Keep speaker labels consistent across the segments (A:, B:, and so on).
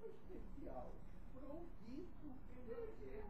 A: Especial. Pronto, isso.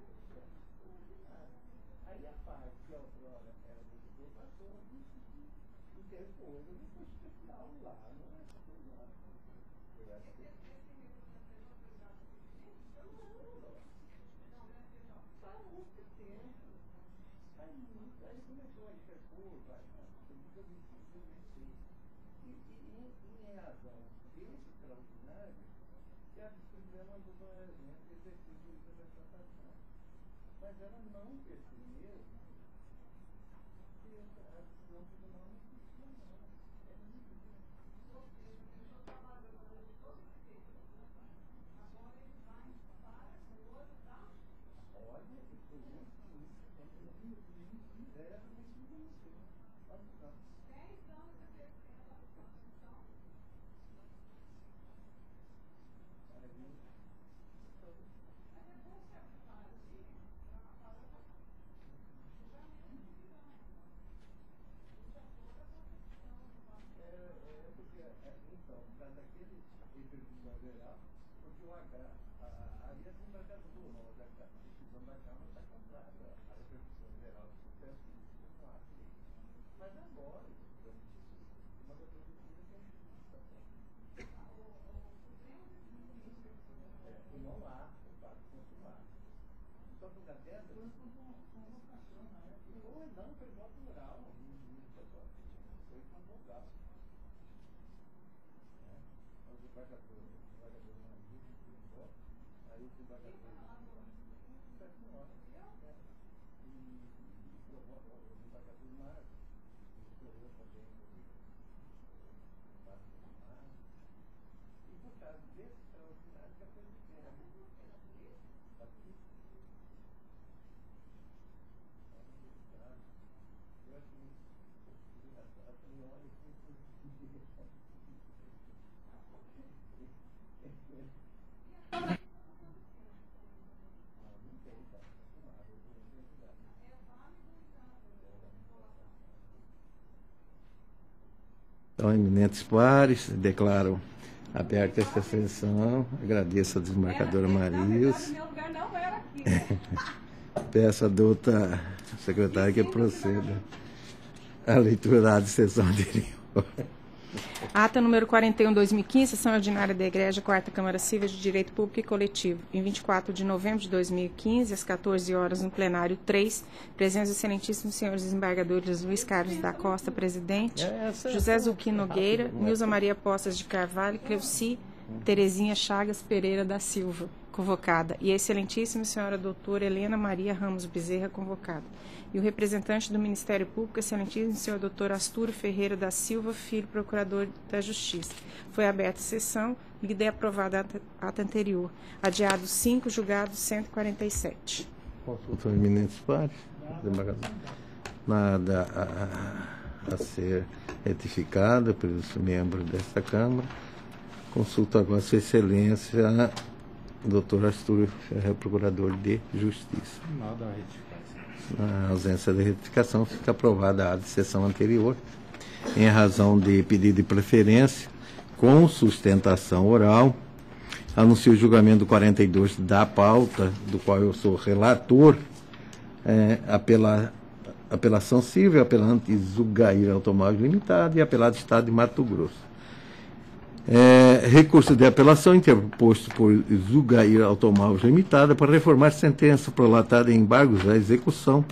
A: Então, eminentes pares, declaro aberta esta sessão. Agradeço a desembargadora Marilson. Peço à douta secretária que proceda à leitura da ata de sessão anterior.
B: Ata número 41/2015, sessão ordinária da Igreja, 4ª Câmara Civil de Direito Público e Coletivo. Em 24 de novembro de 2015, às 14 horas, no plenário 3, presença dos excelentíssimos senhores desembargadores Luiz Carlos da Costa, presidente, José Zuquim Nogueira, Nilza Maria Postas de Carvalho, Cleuci Terezinha Chagas Pereira da Silva, convocada, e a excelentíssima senhora doutora Helena Maria Ramos Bezerra, convocada. E o representante do Ministério Público, excelentíssimo senhor doutor Astúrio Ferreira da Silva, filho, procurador da Justiça. Foi aberta a sessão, lida e aprovada a ata anterior. Adiado 5, julgado 147.
A: Consulta os eminentes pares. Nada a ser retificado pelos membros desta Câmara. Consulto agora Sua Excelência, doutor Astúrio Ferreira, procurador de Justiça.
C: Nada a retificar.
A: Na ausência de retificação, fica aprovada a ata de sessão anterior, em razão de pedido de preferência, com sustentação oral. Anuncio o julgamento do 42 da pauta, do qual eu sou relator, apelação civil, apelante Zugair Automóveis Limitada e apelado Estado de Mato Grosso. Recurso de apelação interposto por Zugair Automóveis Limitada para reformar sentença prolatada em embargos à execução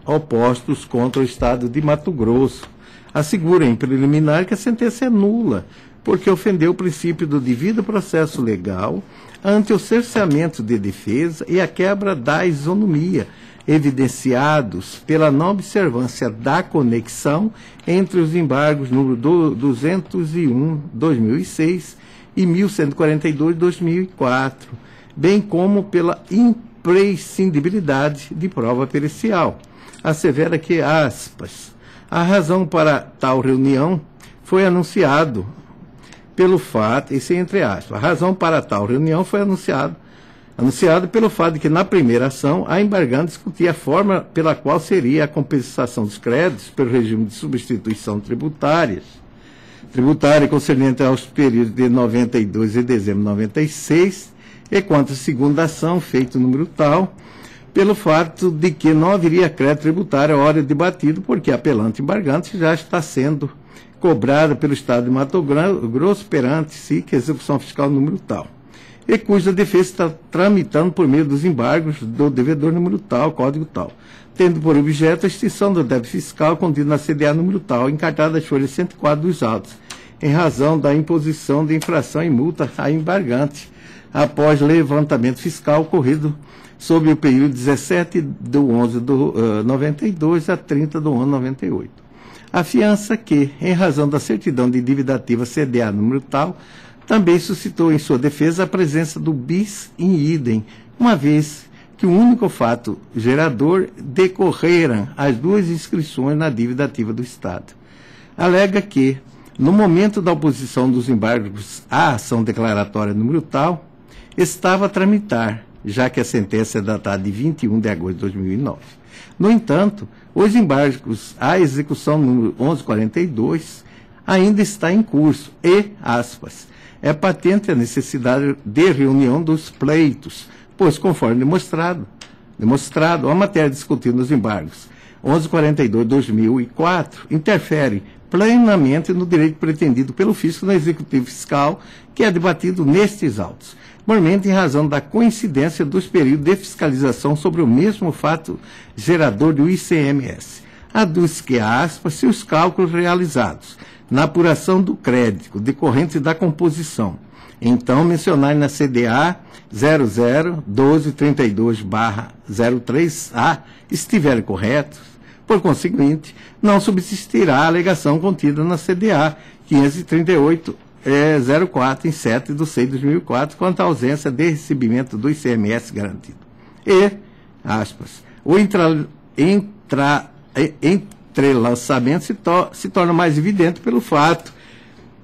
A: opostos contra o Estado de Mato Grosso. Assegura em preliminar que a sentença é nula, porque ofendeu o princípio do devido processo legal ante o cerceamento de defesa e a quebra da isonomia, evidenciados pela não observância da conexão entre os embargos número 201/2006 e 1142/2004, bem como pela imprescindibilidade de prova pericial. Assevera que, aspas, a razão para tal reunião foi anunciado pelo fato, isso é entre aspas, a razão para tal reunião foi anunciado pelo fato de que, na primeira ação, a embargante discutia a forma pela qual seria a compensação dos créditos pelo regime de substituição tributária concernente aos períodos de 92 e dezembro de 96, e quanto à segunda ação, feito número tal, pelo fato de que não haveria crédito tributário à hora debatido, porque a apelante embargante já está sendo cobrada pelo Estado de Mato Grosso perante SIC, execução fiscal número tal, e cuja defesa está tramitando por meio dos embargos do devedor número tal, código tal, tendo por objeto a extinção do débito fiscal contido na CDA número tal, encartada as folhas 104 dos autos, em razão da imposição de infração e multa a embargante, após levantamento fiscal ocorrido sobre o período 17/11/92 a 30/11/98. A fiança que, em razão da certidão de dívida ativa CDA número tal, também suscitou em sua defesa a presença do bis in idem, uma vez que o único fato gerador decorreram as duas inscrições na dívida ativa do Estado. Alega que, no momento da oposição dos embargos à ação declaratória número tal, estava a tramitar, já que a sentença é datada de 21 de agosto de 2009. No entanto, os embargos à execução número 1142 ainda está em curso e, aspas, é patente a necessidade de reunião dos pleitos, pois, conforme demonstrado, a matéria discutida nos embargos 1142/2004 interfere plenamente no direito pretendido pelo fisco no executivo fiscal, que é debatido nestes autos, mormente em razão da coincidência dos períodos de fiscalização sobre o mesmo fato gerador do ICMS. Aduz que, aspas, se os cálculos realizados na apuração do crédito decorrente da composição, então mencionar na CDA 00-1232/03A, estiverem corretos, por conseguinte, não subsistirá a alegação contida na CDA 538-04 em 7/6/2004 quanto à ausência de recebimento do ICMS garantido. E, aspas, o entrelaçamento se torna mais evidente pelo fato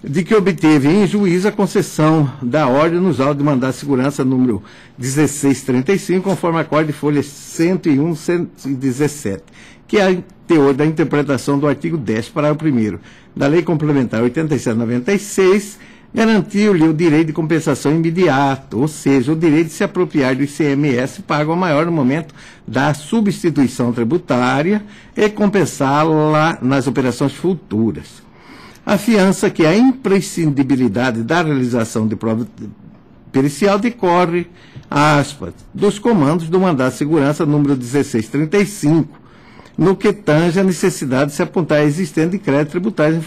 A: de que obteve em juízo a concessão da ordem nos autos de mandado de segurança número 1635, conforme acorde de folhas 101 e 117, que é a teor da interpretação do artigo 10, parágrafo 1º da Lei Complementar 87/96, garantiu-lhe o direito de compensação imediato, ou seja, o direito de se apropriar do ICMS pago ao maior no momento da substituição tributária e compensá-la nas operações futuras. Afiança que a imprescindibilidade da realização de prova pericial decorre, aspas, dos comandos do mandado de segurança número 1635, no que tange a necessidade de se apontar a existência de crédito tributário em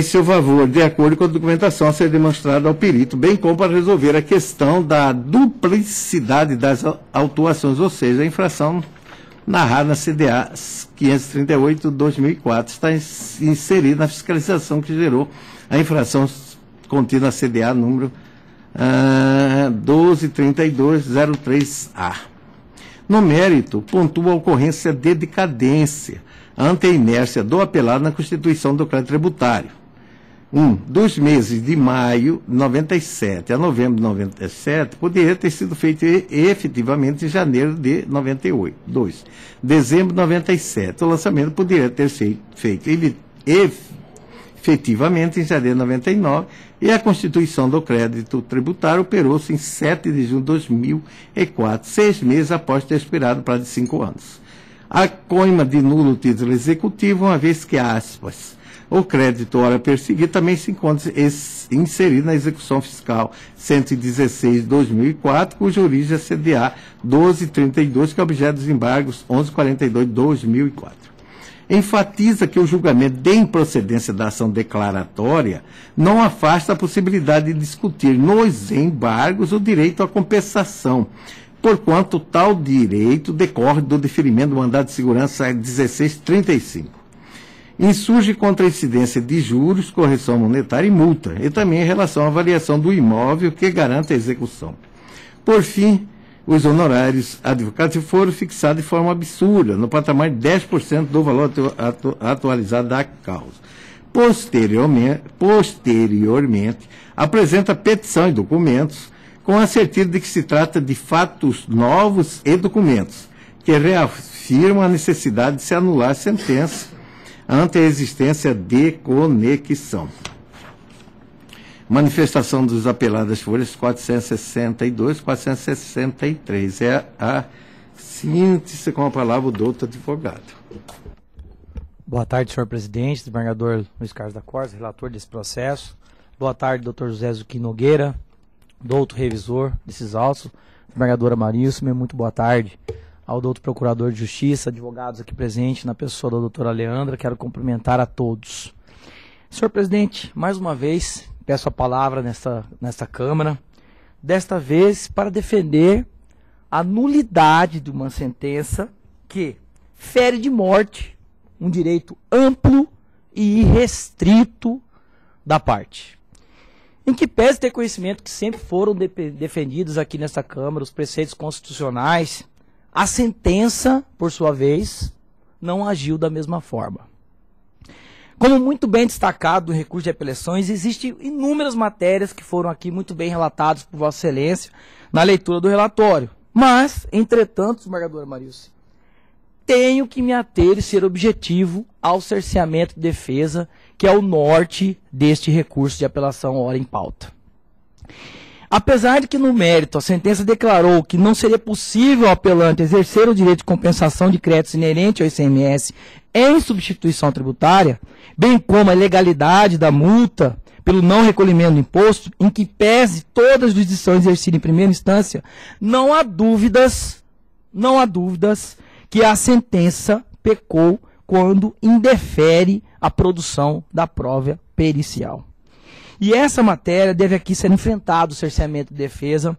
A: seu favor, de acordo com a documentação a ser demonstrada ao perito, bem como para resolver a questão da duplicidade das autuações, ou seja, a infração narrada na CDA 538/2004 está inserida na fiscalização que gerou a infração contida na CDA número 1232/03A. No mérito, pontua a ocorrência de decadência ante a inércia do apelado na constituição do crédito tributário. Dos meses de maio de 97 a novembro de 97, poderia ter sido feito efetivamente em janeiro de 98. 2. Dezembro de 97, o lançamento poderia ter sido feito efetivamente em janeiro de 99 e a constituição do crédito tributário operou-se em 7 de junho de 2004, 6 meses após ter expirado o prazo de 5 anos. A coima de nulo título executivo, uma vez que, aspas, o crédito ora perseguido também se encontra inserido na execução fiscal 116/2004, cuja origem é CDA 1232, que é objeto dos embargos 1142/2004. Enfatiza que o julgamento de improcedência da ação declaratória não afasta a possibilidade de discutir nos embargos o direito à compensação, porquanto tal direito decorre do deferimento do mandado de segurança 1635. Insurge contra a incidência de juros, correção monetária e multa, e também em relação à avaliação do imóvel que garante a execução. Por fim, os honorários advocatícios foram fixados de forma absurda, no patamar de 10% do valor atualizado da causa. Posteriormente, apresenta petição e documentos com a certeza de que se trata de fatos novos e documentos que reafirmam a necessidade de se anular a sentença ante a existência de conexão. Manifestação dos apelados, folhas 462 e 463. É a síntese com a palavra o doutor advogado.
C: Boa tarde, senhor presidente, desembargador Luiz Carlos da Costa, relator desse processo. Boa tarde, doutor José Zucchini Nogueira, doutor revisor desses autos, desembargadora Marilson, muito boa tarde ao doutor procurador de justiça, advogados aqui presentes, na pessoa da doutora Leandra, quero cumprimentar a todos. Senhor presidente, mais uma vez, peço a palavra nesta Câmara, desta vez para defender a nulidade de uma sentença que fere de morte um direito amplo e irrestrito da parte. Em que pese ter conhecimento que sempre foram defendidos aqui nesta Câmara os preceitos constitucionais, a sentença, por sua vez, não agiu da mesma forma. Como muito bem destacado no recurso de apelações, existem inúmeras matérias que foram aqui muito bem relatadas por Vossa Excelência na leitura do relatório. Mas, entretanto, desembargadora Marilson, tenho que me ater e ser objetivo ao cerceamento de defesa, que é o norte deste recurso de apelação ora em pauta. Apesar de que no mérito a sentença declarou que não seria possível ao apelante exercer o direito de compensação de créditos inerente ao ICMS em substituição tributária, bem como a legalidade da multa pelo não recolhimento do imposto, em que pese todas as jurisdições exercidas em primeira instância, não há dúvidas que a sentença pecou quando indefere a produção da prova pericial. E essa matéria deve aqui ser enfrentado o cerceamento de defesa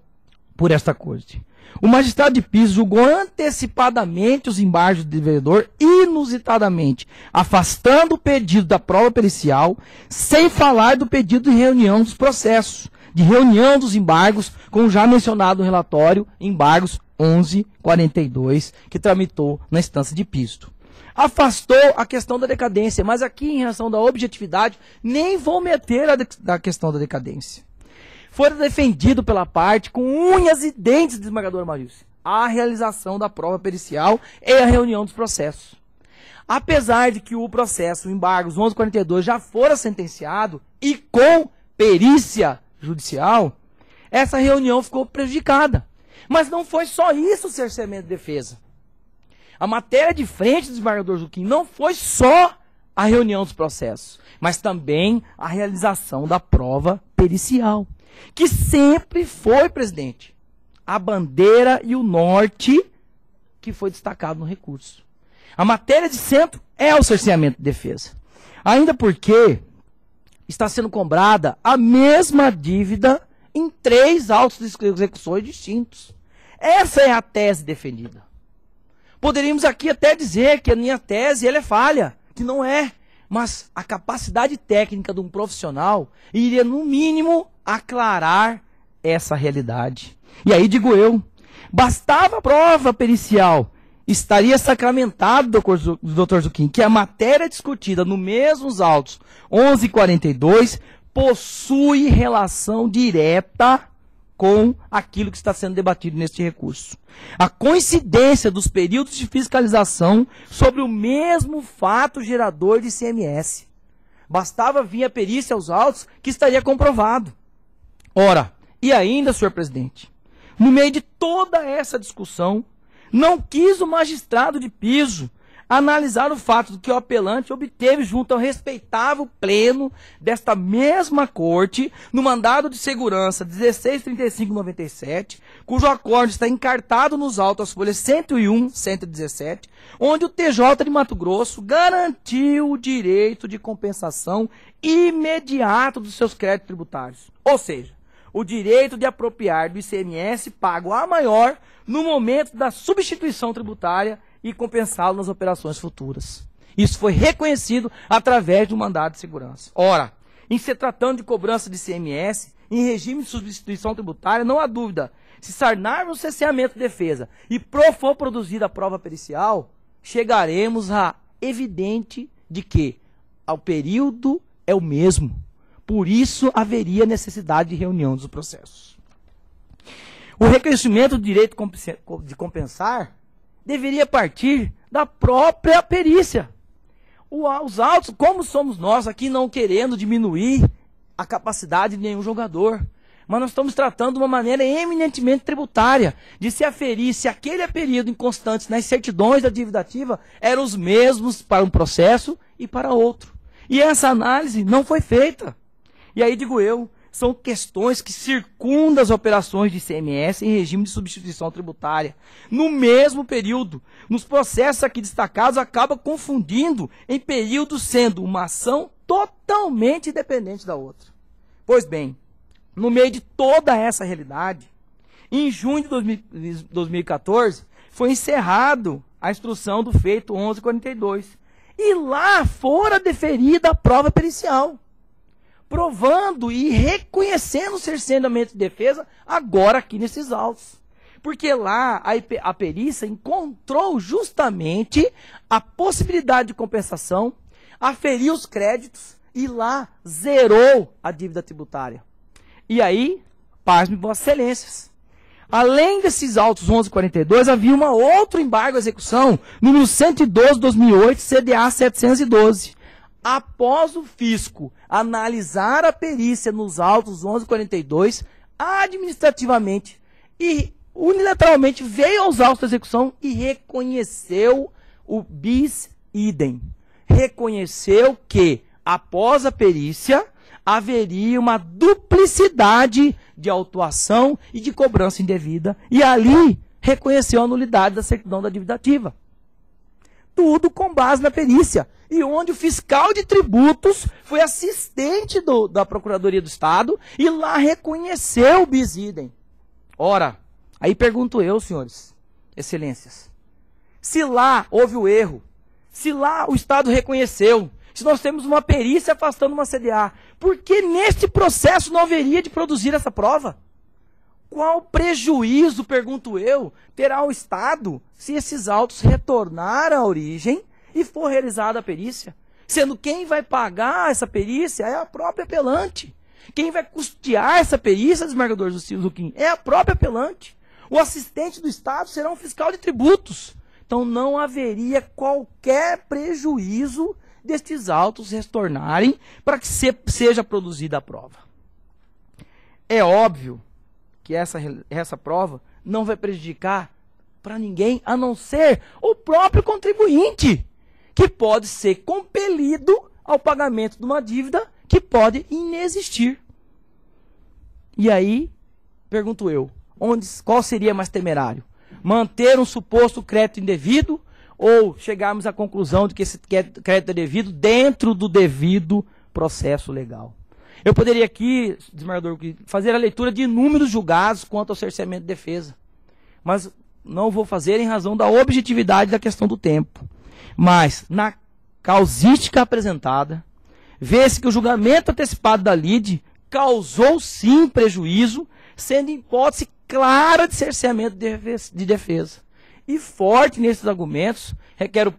C: por esta corte. O magistrado de piso julgou antecipadamente os embargos do devedor, inusitadamente, afastando o pedido da prova pericial, sem falar do pedido de reunião dos processos, de reunião dos embargos, como já mencionado no relatório, embargos 1142, que tramitou na instância de pisto. Afastou a questão da decadência, mas aqui em relação da objetividade, nem vou meter a questão da decadência. Foi defendido pela parte com unhas e dentes, desembargador Marilson, a realização da prova pericial e a reunião dos processos. Apesar de que o processo, o embargos 1142, já fora sentenciado e com perícia judicial, essa reunião ficou prejudicada. Mas não foi só isso o cerceamento de defesa. A matéria de frente do desembargador Zucchini não foi só a reunião dos processos, mas também a realização da prova pericial, que sempre foi, presidente, a bandeira e o norte que foi destacado no recurso. A matéria de centro é o cerceamento de defesa. Ainda porque está sendo cobrada a mesma dívida em 3 autos de execuções distintos. Essa é a tese defendida. Poderíamos aqui até dizer que a minha tese ela é falha, que não é, mas a capacidade técnica de um profissional iria, no mínimo, aclarar essa realidade. E aí digo eu, bastava a prova pericial, estaria sacramentado, doutor Zucchini, que a matéria discutida no mesmos autos 1142 possui relação direta com aquilo que está sendo debatido neste recurso. A coincidência dos períodos de fiscalização sobre o mesmo fato gerador de ICMS. Bastava vir a perícia aos autos que estaria comprovado. Ora, e ainda, senhor presidente, no meio de toda essa discussão, não quis o magistrado de piso analisar o fato de que o apelante obteve junto ao respeitável pleno desta mesma corte, no mandado de segurança 1635/97, cujo acórdão está encartado nos autos, as folhas 101, 117, onde o TJ de Mato Grosso garantiu o direito de compensação imediato dos seus créditos tributários. Ou seja, o direito de apropriar do ICMS pago a maior no momento da substituição tributária e compensá-lo nas operações futuras. Isso foi reconhecido através de um mandado de segurança. Ora, em se tratando de cobrança de ICMS, em regime de substituição tributária, não há dúvida, se sarnarmos o cerceamento de defesa e for produzida a prova pericial, chegaremos a evidente de que o período é o mesmo. Por isso, haveria necessidade de reunião dos processos. O reconhecimento do direito de compensar deveria partir da própria perícia. Os autos, como somos nós aqui não querendo diminuir a capacidade de nenhum jogador. Mas nós estamos tratando de uma maneira eminentemente tributária, de se aferir se aquele período inconstante nas certidões da dívida ativa eram os mesmos para um processo e para outro. E essa análise não foi feita. E aí digo eu, são questões que circundam as operações de ICMS em regime de substituição tributária. No mesmo período, nos processos aqui destacados, acaba confundindo em períodos sendo uma ação totalmente independente da outra. Pois bem, no meio de toda essa realidade, em junho de 2014, foi encerrado a instrução do feito 1142. E lá fora deferida a prova pericial, provando e reconhecendo o cerceamento de defesa agora aqui nesses autos. Porque lá a perícia encontrou justamente a possibilidade de compensação, aferiu os créditos e lá zerou a dívida tributária. E aí, pasme vossas excelências, além desses autos 1142, havia uma outro embargo à execução, número 112/2008, CDA 712. Após o fisco analisar a perícia nos autos 1142, administrativamente e unilateralmente veio aos autos de execução e reconheceu o bis idem. Reconheceu que, após a perícia, haveria uma duplicidade de autuação e de cobrança indevida, e ali reconheceu a nulidade da certidão da dívida ativa. Tudo com base na perícia, e onde o fiscal de tributos foi assistente da Procuradoria do Estado, e lá reconheceu o bis idem. Ora, aí pergunto eu, senhores, excelências, se lá houve o erro, se lá o Estado reconheceu, se nós temos uma perícia afastando uma CDA, por que neste processo não haveria de produzir essa prova? Qual prejuízo, pergunto eu, terá o Estado se esses autos retornarem à origem e for realizada a perícia? Sendo quem vai pagar essa perícia é a própria apelante. Quem vai custear essa perícia, desembargador Zuquim, é a própria apelante. O assistente do Estado será um fiscal de tributos. Então não haveria qualquer prejuízo destes autos retornarem para que seja produzida a prova. É óbvio que essa prova não vai prejudicar para ninguém, a não ser o próprio contribuinte, que pode ser compelido ao pagamento de uma dívida que pode inexistir. E aí, pergunto eu, qual seria mais temerário? Manter um suposto crédito indevido ou chegarmos à conclusão de que esse crédito é devido dentro do devido processo legal? Eu poderia aqui, desembargador, fazer a leitura de inúmeros julgados quanto ao cerceamento de defesa, mas não vou fazer em razão da objetividade da questão do tempo. Mas, na causística apresentada, vê-se que o julgamento antecipado da lide causou sim prejuízo, sendo hipótese clara de cerceamento de defesa. E forte nesses argumentos, requer o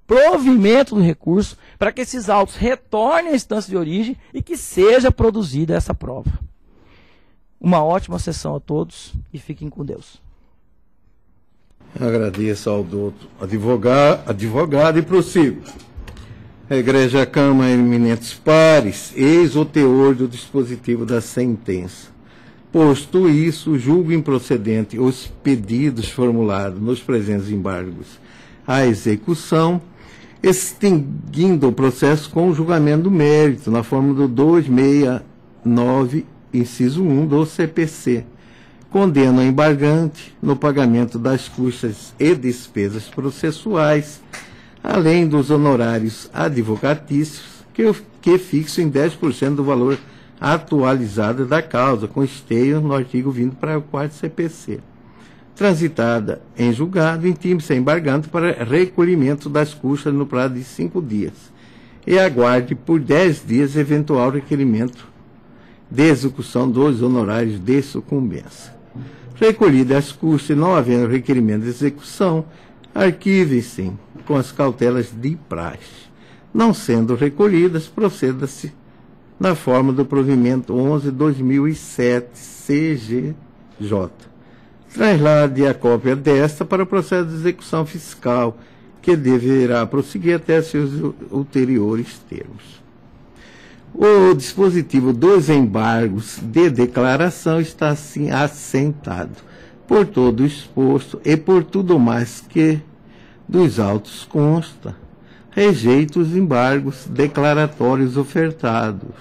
C: provimento do recurso para que esses autos retornem à instância de origem e que seja produzida essa prova. Uma ótima sessão a todos e fiquem com Deus.
A: Eu agradeço ao doutor advogado e prossigo. Egregia Câmara, eminentes pares, eis o teor do dispositivo da sentença. Posto isso, julgo improcedente os pedidos formulados nos presentes embargos à execução, extinguindo o processo com o julgamento do mérito, na forma do 269, inciso 1 do CPC. Condena o embargante no pagamento das custas e despesas processuais, além dos honorários advocatícios, que fixam em 10% do valor atualizada da causa, com esteio no artigo 20, parágrafo 4 CPC. Transitada em julgado, intime-se a embargante para recolhimento das custas no prazo de 5 dias e aguarde por 10 dias eventual requerimento de execução dos honorários de sucumbência. Recolhidas as custas e não havendo requerimento de execução, arquivem-se com as cautelas de praxe. Não sendo recolhidas, proceda-se na forma do provimento 11/2007 CGJ. Traslade a cópia desta para o processo de execução fiscal, que deverá prosseguir até seus ulteriores termos. O dispositivo dos embargos de declaração está assim assentado por todo o exposto e por tudo mais que dos autos consta, rejeito os embargos declaratórios ofertados,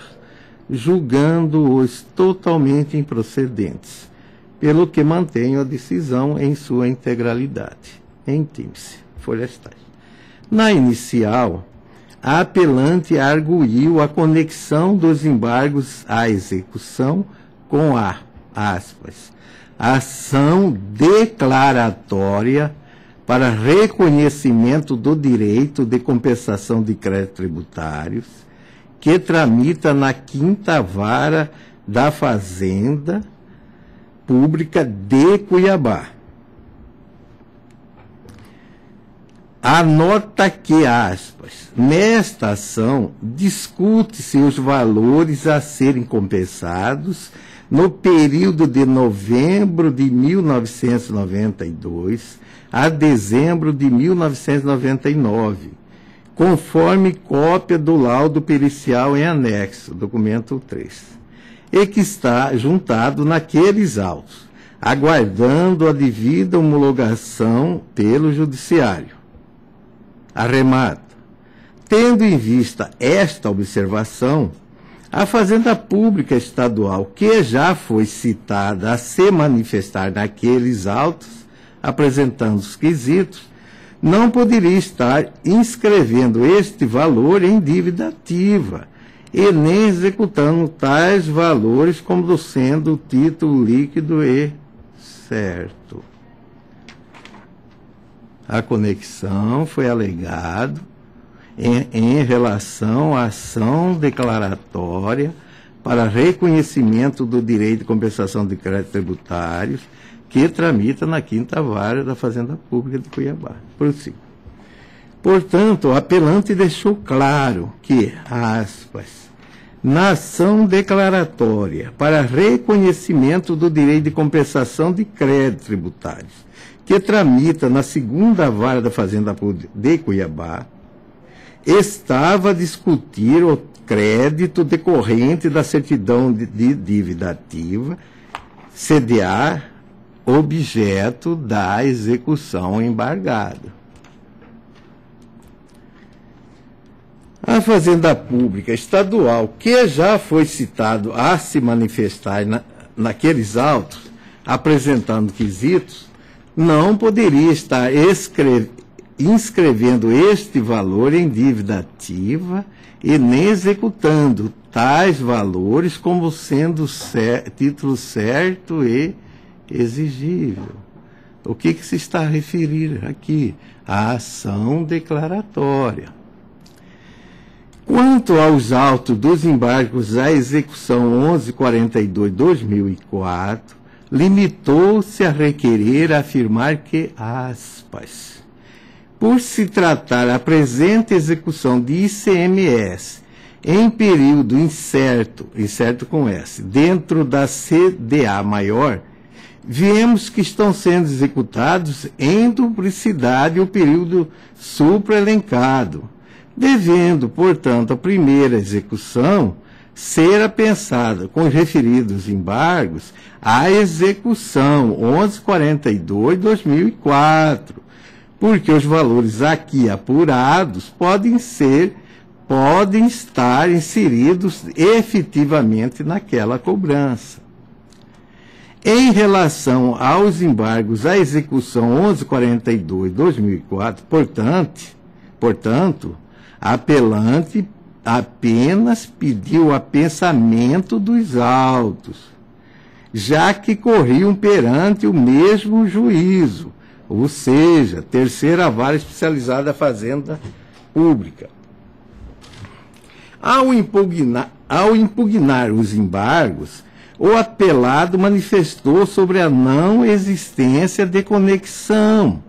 A: julgando-os totalmente improcedentes, pelo que mantenho a decisão em sua integralidade. Entende-se. Folhas tais. Na inicial, a apelante arguiu a conexão dos embargos à execução com a, aspas, ação declaratória para reconhecimento do direito de compensação de créditos tributários, que tramita na 5ª Vara da Fazenda Pública de Cuiabá. Anota que, aspas, nesta ação discute-se os valores a serem compensados no período de novembro de 1992 a dezembro de 1999, conforme cópia do laudo pericial em anexo, documento 3, e que está juntado naqueles autos, aguardando a devida homologação pelo Judiciário. Arremata. Tendo em vista esta observação, a Fazenda Pública Estadual, que já foi citada a se manifestar naqueles autos, apresentando os quesitos, não poderia estar inscrevendo este valor em dívida ativa e nem executando tais valores como sendo título líquido e certo. A conexão foi alegado em relação à ação declaratória para reconhecimento do direito de compensação de créditos tributários que tramita na 5ª Vara da Fazenda Pública de Cuiabá. Prossigo. Portanto, o apelante deixou claro que, aspas, na ação declaratória para reconhecimento do direito de compensação de créditos tributários que tramita na 2ª Vara da Fazenda Pública de Cuiabá, estava a discutir o crédito decorrente da certidão de dívida ativa, CDA, objeto da execução embargada. A Fazenda Pública Estadual, que já foi citado a se manifestar naqueles autos, apresentando quesitos, não poderia estar inscrevendo este valor em dívida ativa e nem executando tais valores como sendo título certo e exigível. O que se está a referir aqui? A ação declaratória. Quanto aos autos dos embargos à execução 1142/2004, limitou-se a requerer afirmar que, aspas, por se tratar a presente execução de ICMS em período incerto com S, dentro da CDA maior, vemos que estão sendo executados em duplicidade o período supraelencado, devendo, portanto, a primeira execução ser apensada com os referidos embargos à execução 1142/2004, porque os valores aqui apurados podem estar inseridos efetivamente naquela cobrança. Em relação aos embargos à execução 1142/2004, portanto, a apelante apenas pediu o apensamento dos autos, já que corriam perante o mesmo juízo, ou seja, terceira vara especializada da Fazenda Pública. Ao impugnar os embargos, o apelado manifestou sobre a não existência de conexão,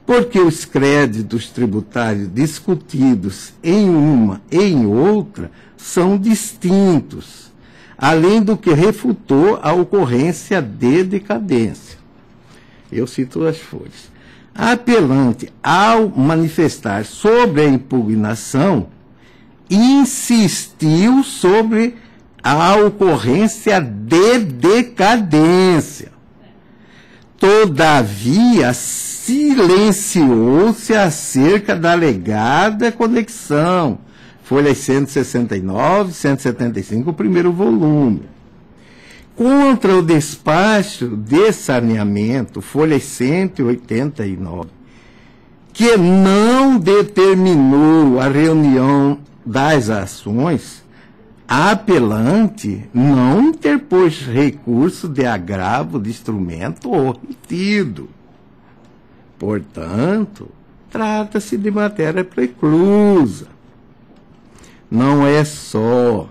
A: porque os créditos tributários discutidos em uma e em outra são distintos, além do que refutou a ocorrência de decadência. Eu cito as folhas. A apelante, ao manifestar sobre a impugnação, insistiu sobre a ocorrência de decadência. Todavia, silenciou-se acerca da alegada conexão. Folhas 169, 175, o primeiro volume. Contra o despacho de saneamento, folhas 189, que não determinou a reunião das ações, a apelante não interpôs recurso de agravo de instrumento omitido. Portanto, trata-se de matéria preclusa. Não é só.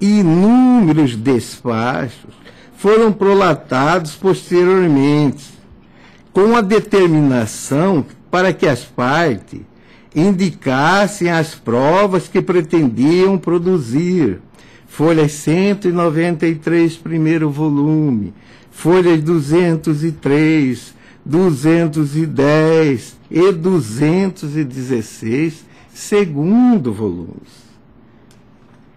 A: Inúmeros despachos foram prolatados posteriormente, com a determinação para que as partes indicassem as provas que pretendiam produzir. Folhas 193, primeiro volume, folhas 203, 210 e 216, segundo volumes.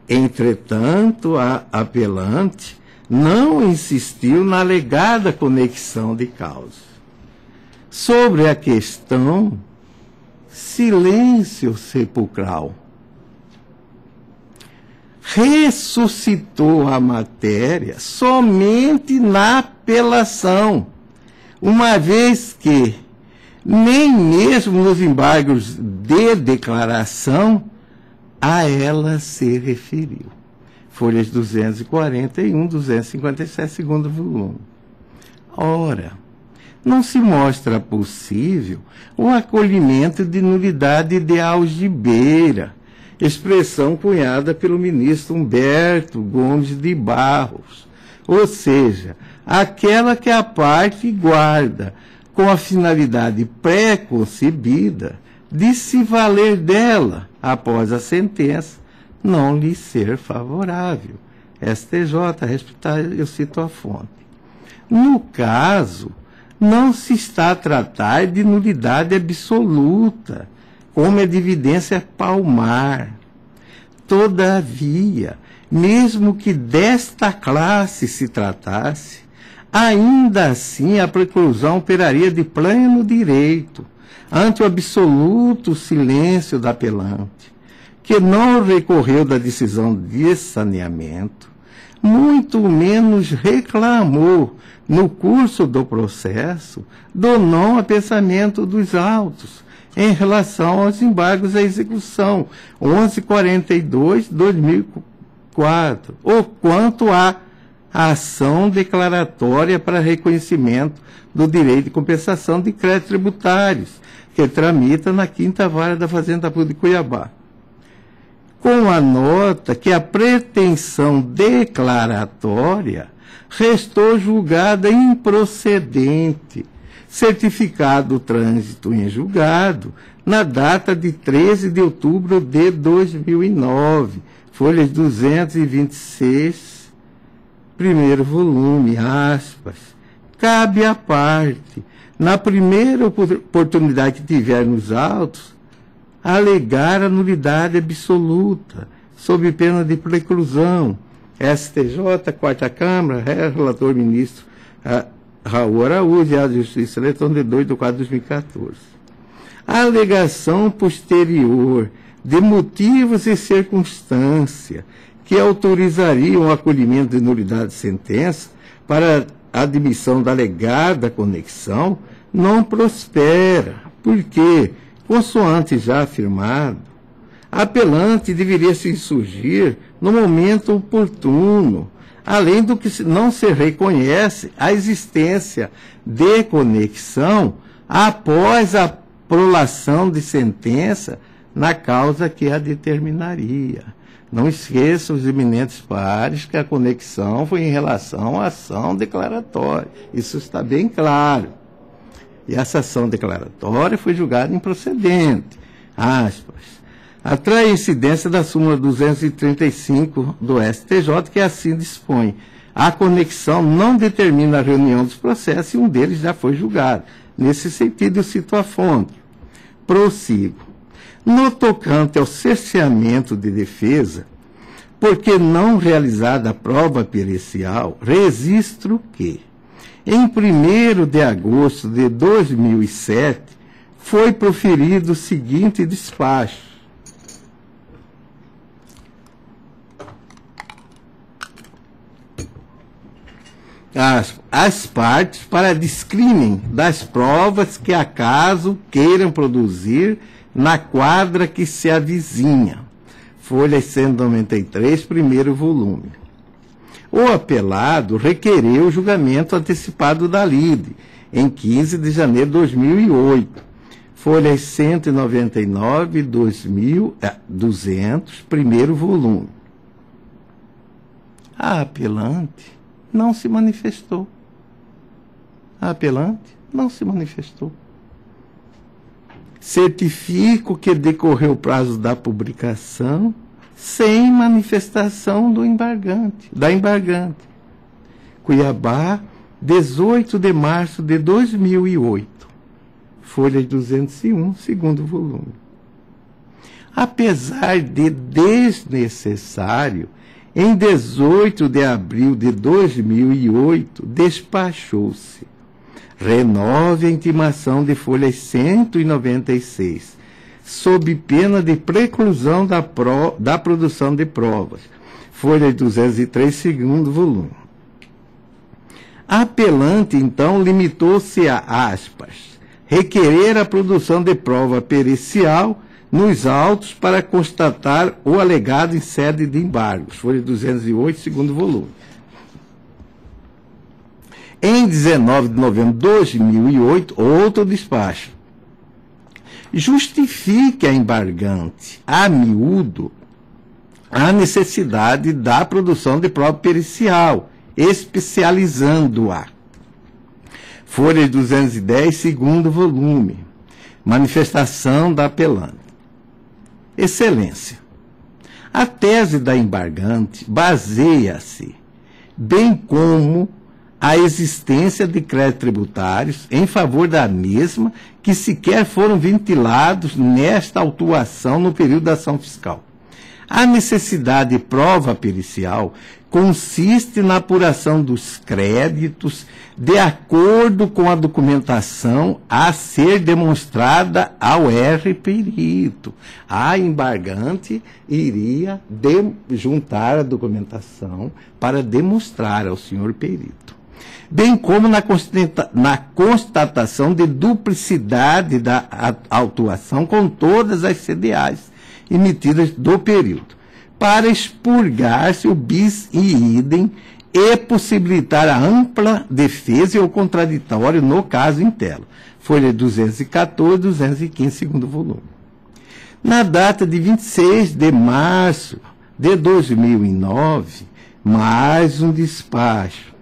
A: Entretanto, a apelante não insistiu na alegada conexão de causa. Sobre a questão, silêncio sepulcral. Ressuscitou a matéria somente na apelação, uma vez que nem mesmo nos embargos de declaração a ela se referiu. Folhas 241, 257, segundo volume. Ora, não se mostra possível o acolhimento de nulidade de algibeira, expressão cunhada pelo ministro Humberto Gomes de Barros, ou seja, aquela que a parte guarda com a finalidade pré-concebida de se valer dela após a sentença não lhe ser favorável. STJ, respeitar, eu cito a fonte. No caso, não se está a tratar de nulidade absoluta, como é de evidência palmar. Todavia, mesmo que desta classe se tratasse, ainda assim a preclusão operaria de pleno direito, ante o absoluto silêncio da apelante, que não recorreu da decisão de saneamento, muito menos reclamou, no curso do processo, do não apensamento dos autos, em relação aos embargos à execução 1142/2004, ou quanto à ação declaratória para reconhecimento do direito de compensação de créditos tributários, que tramita na 5ª Vara da Fazenda Pública de Cuiabá. Com a nota que a pretensão declaratória restou julgada improcedente, certificado o trânsito em julgado na data de 13 de outubro de 2009, folhas 226, primeiro volume, aspas. Cabe à parte, na primeira oportunidade que tiver nos autos, alegar a nulidade absoluta, sob pena de preclusão. STJ, 4ª Câmara, relator ministro Raul Araújo, e a Justiça Eletrônica de 2 de 4 de 2014. A alegação posterior de motivos e circunstância que autorizariam o acolhimento de nulidade de sentença para a admissão da alegada conexão não prospera, porque, consoante já afirmado, a apelante deveria se insurgir no momento oportuno, além do que não se reconhece a existência de conexão após a prolação de sentença na causa que a determinaria. Não esqueça os eminentes pares que a conexão foi em relação à ação declaratória. Isso está bem claro. E essa ação declaratória foi julgada improcedente. Aspas. Atrai a incidência da súmula 235 do STJ, que assim dispõe. A conexão não determina a reunião dos processos e um deles já foi julgado. Nesse sentido, eu cito a fonte. Prossigo. No tocante ao cerceamento de defesa, porque não realizada a prova pericial, registro que, em 1º de agosto de 2007, foi proferido o seguinte despacho. As partes para descrinem das provas que acaso queiram produzir na quadra que se avizinha. Folha 193, primeiro volume. O apelado requereu o julgamento antecipado da lide, em 15 de janeiro de 2008. Folhas 199, 200, primeiro volume. A apelante não se manifestou. A apelante não se manifestou. Certifico que decorreu o prazo da publicação sem manifestação da embargante. Cuiabá, 18 de março de 2008. Folha 201, segundo volume. Apesar de desnecessário, em 18 de abril de 2008, despachou-se. Renove a intimação de folha 196, sob pena de preclusão da produção de provas. Folha 203, segundo volume. A apelante, então, limitou-se a, aspas, requerer a produção de prova pericial nos autos para constatar o alegado em sede de embargos. Folha 208, segundo volume. Em 19 de novembro de 2008, outro despacho. Justifique a embargante, a miúdo, a necessidade da produção de prova pericial, especializando-a. Folha 210, segundo volume. Manifestação da apelante. Excelência. A tese da embargante baseia-se, bem como a existência de créditos tributários em favor da mesma que sequer foram ventilados nesta autuação no período da ação fiscal. A necessidade de prova pericial consiste na apuração dos créditos de acordo com a documentação a ser demonstrada ao perito. A embargante iria juntar a documentação para demonstrar ao senhor perito, bem como na constatação de duplicidade da autuação com todas as CDAs emitidas do período, para expurgar-se o bis e idem e possibilitar a ampla defesa e o contraditório no caso em tela. Folha 214, 215, segundo volume. Na data de 26 de março de 2009, mais um despacho.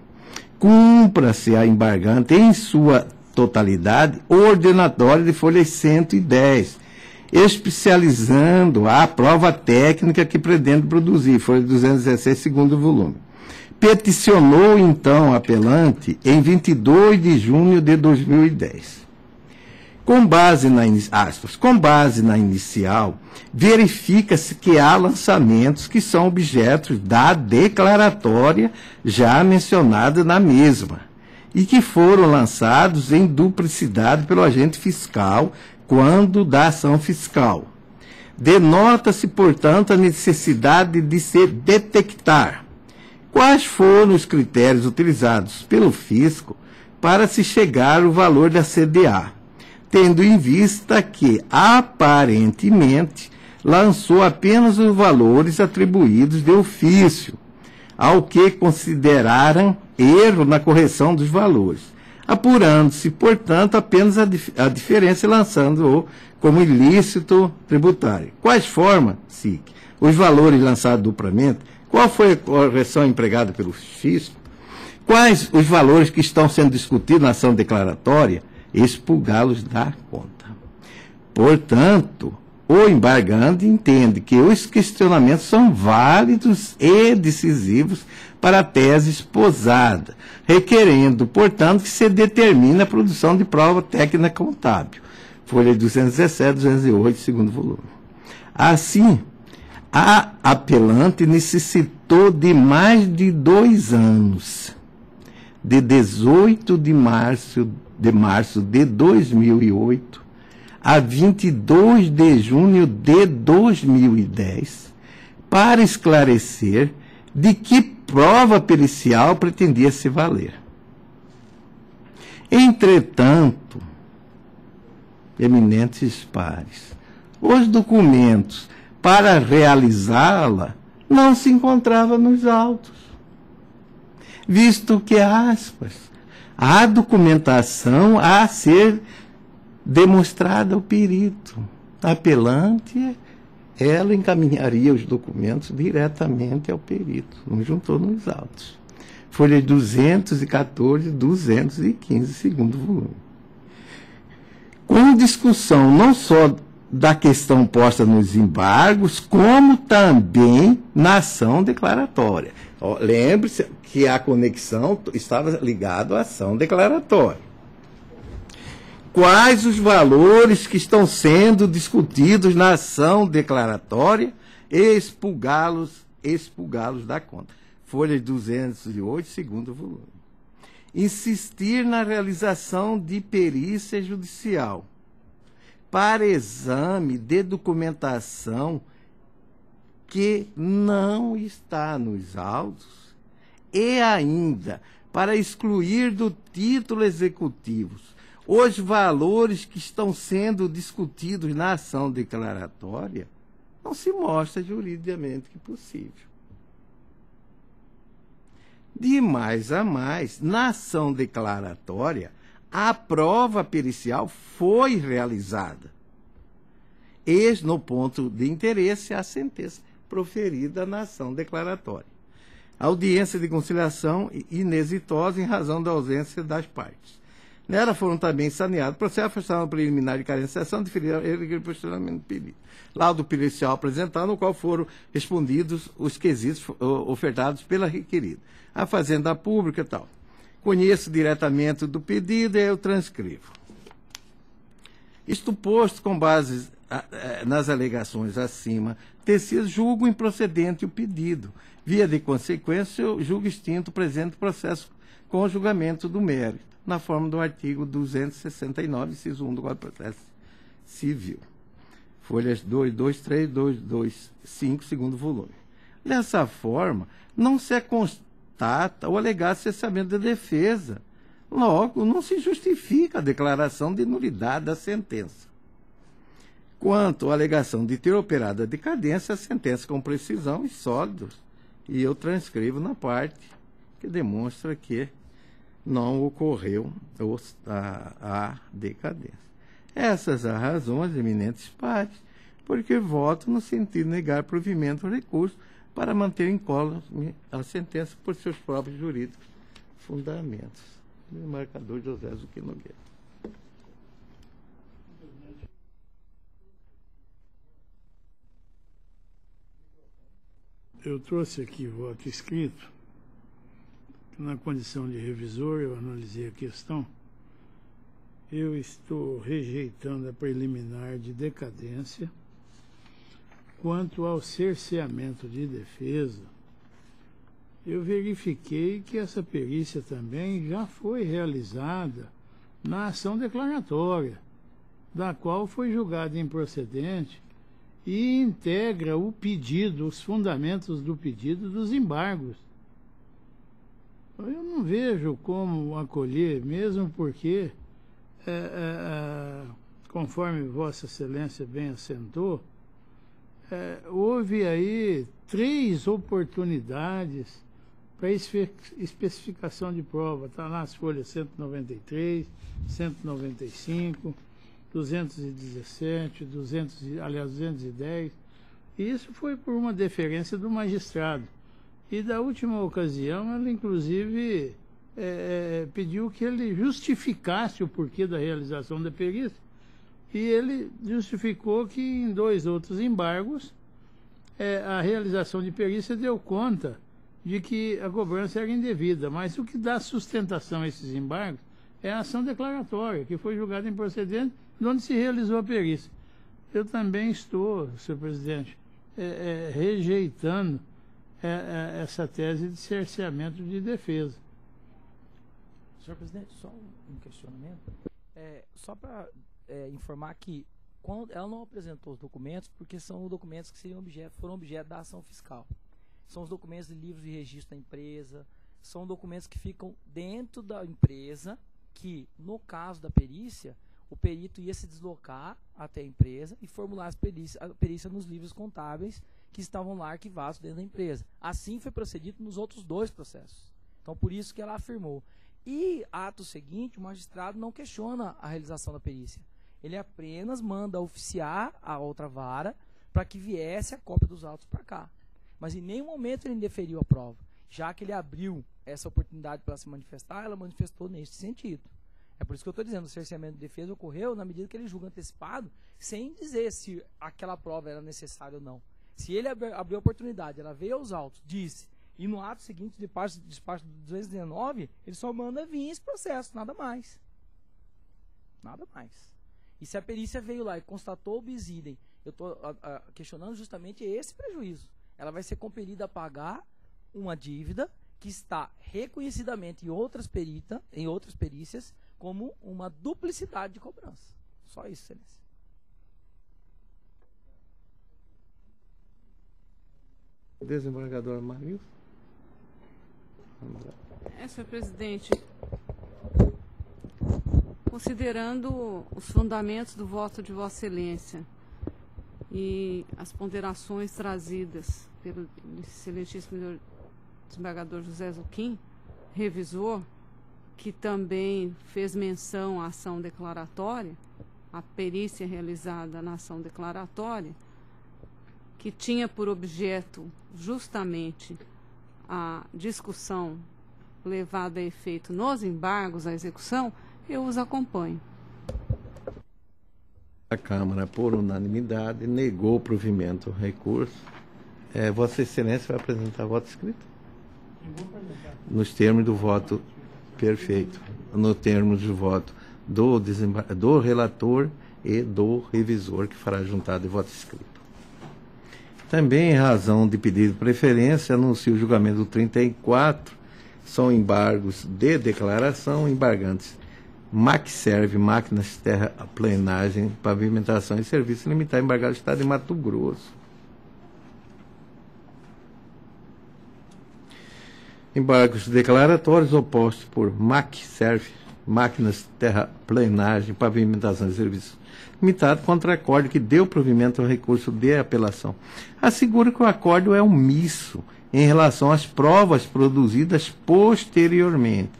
A: Cumpra-se a embargante em sua totalidade o ordenatório de folha 110, especializando a prova técnica que pretende produzir, folha 216, segundo volume. Peticionou, então, a apelante em 22 de junho de 2010. Com base na inicial, verifica-se que há lançamentos que são objetos da declaratória já mencionada na mesma e que foram lançados em duplicidade pelo agente fiscal quando da ação fiscal. Denota-se, portanto, a necessidade de se detectar quais foram os critérios utilizados pelo fisco para se chegar ao valor da CDA, tendo em vista que, aparentemente, lançou apenas os valores atribuídos de ofício, ao que consideraram erro na correção dos valores, apurando-se, portanto, apenas a diferença e lançando-o como ilícito tributário. Quais formas, SIC, os valores lançados duplamente? Qual foi a correção empregada pelo fisco? Quais os valores que estão sendo discutidos na ação declaratória? Expurgá-los da conta. Portanto, o embargante entende que os questionamentos são válidos e decisivos para a tese esposada, requerendo, portanto, que se determine a produção de prova técnica contábil. Folha 217, 208, segundo volume. Assim, a apelante necessitou de mais de 2 anos, de 18 de março de 2008 a 22 de junho de 2010, para esclarecer de que prova pericial pretendia se valer. Entretanto, eminentes pares, os documentos para realizá-la não se encontravam nos autos, visto que, aspas, a documentação a ser demonstrada ao perito. A apelante, ela encaminharia os documentos diretamente ao perito, não juntou nos autos. Folha 214, 215, segundo volume. Com discussão não só da questão posta nos embargos, como também na ação declaratória. Lembre-se que a conexão estava ligada à ação declaratória. Quais os valores que estão sendo discutidos na ação declaratória e expurgá-los da conta. Folha 208, segundo volume. Insistir na realização de perícia judicial para exame de documentação que não está nos autos e ainda para excluir do título executivo os valores que estão sendo discutidos na ação declaratória, não se mostra juridicamente possível. De mais a mais, na ação declaratória, a prova pericial foi realizada. Eis, no ponto de interesse, a sentença proferida na ação declaratória. A audiência de conciliação inexitosa em razão da ausência das partes. Nela foram também saneados processo de afastamento preliminar de carenciação, deferido e posteriormente pedido. Laudo pericial apresentado, no qual foram respondidos os quesitos ofertados pela requerida. A Fazenda Pública e tal. Conheço diretamente do pedido e eu transcrevo. Isto posto com base nas alegações acima, tecido julgo improcedente o pedido. Via de consequência, julgo extinto o presente processo com o julgamento do mérito, na forma do artigo 269, inciso 1 do Código de Processo Civil. Folhas 223, 225, segundo volume. Dessa forma, não se constata o alegado cessamento da defesa. Logo, não se justifica a declaração de nulidade da sentença. Quanto à alegação de ter operado a decadência, a sentença com precisão e sólidos, e eu transcrevo na parte que demonstra que não ocorreu a decadência. Essas as razões, eminentes pares, porque voto no sentido de negar provimento ao recurso para manter incólume a sentença por seus próprios jurídicos fundamentos. O marcador José Zucchi Nogueira.
D: Eu trouxe aqui voto escrito. Na condição de revisor, eu analisei a questão. Eu estou rejeitando a preliminar de decadência. Quanto ao cerceamento de defesa, eu verifiquei que essa perícia também já foi realizada na ação declaratória, da qual foi julgada improcedente e integra o pedido, os fundamentos do pedido dos embargos. Eu não vejo como acolher, mesmo porque, conforme Vossa Excelência bem assentou, houve aí 3 oportunidades para especificação de prova. Está lá as folhas 193, 195, 217, 210. E isso foi por uma deferência do magistrado. E da última ocasião, ela inclusive pediu que ele justificasse o porquê da realização da perícia. E ele justificou que em 2 outros embargos, a realização de perícia deu conta de que a cobrança era indevida. Mas o que dá sustentação a esses embargos é a ação declaratória, que foi julgada improcedente, de onde se realizou a perícia. Eu também estou, senhor presidente, rejeitando essa tese de cerceamento de defesa.
C: Senhor presidente, só um questionamento. Só para informar que ela não apresentou os documentos porque são documentos que foram objeto da ação fiscal. São os documentos de livros de registro da empresa, são documentos que ficam dentro da empresa, que no caso da perícia, o perito ia se deslocar até a empresa e formular a perícia nos livros contábeis que estavam lá arquivados dentro da empresa. Assim foi procedido nos outros 2 processos. Então, por isso que ela afirmou. E, ato seguinte, o magistrado não questiona a realização da perícia. Ele apenas manda oficiar a outra vara para que viesse a cópia dos autos para cá. Mas em nenhum momento ele indeferiu a prova. Já que ele abriu essa oportunidade para se manifestar, ela manifestou nesse sentido. É por isso que eu estou dizendo, o cerceamento de defesa ocorreu na medida que ele julga antecipado, sem dizer se aquela prova era necessária ou não. Se ele abriu a oportunidade, ela veio aos autos, disse, e no ato seguinte, despacho do 219, ele só manda vir esse processo, nada mais. Nada mais. E se a perícia veio lá e constatou o bis idem, eu estou questionando justamente esse prejuízo. Ela vai ser compelida a pagar uma dívida que está reconhecidamente em outras perícias como uma duplicidade de cobrança. Só isso, excelência.
A: Desembargador Marilson.
E: Senhor presidente, considerando os fundamentos do voto de Vossa Excelência e as ponderações trazidas pelo excelentíssimo desembargador José Zuquim, revisor, que também fez menção à ação declaratória, à perícia realizada na ação declaratória, que tinha por objeto justamente a discussão levada a efeito nos embargos à execução, eu os acompanho.
A: A Câmara, por unanimidade, negou o provimento ao recurso. Vossa Excelência vai apresentar voto escrito? Nos termos do voto perfeito. No termos do voto do relator e do revisor, que fará juntado de voto escrito. Também, em razão de pedido de preferência, anuncio o julgamento do 34, são embargos de declaração, embargantes MacServe, máquinas, terraplenagem, pavimentação e serviço limitado, embargado do Estado de Mato Grosso. Embargos declaratórios opostos por MacServe, máquinas, terraplenagem, pavimentação e serviço limitado contra acórdão que deu provimento ao recurso de apelação. Asseguro que o acórdão é omisso em relação às provas produzidas posteriormente,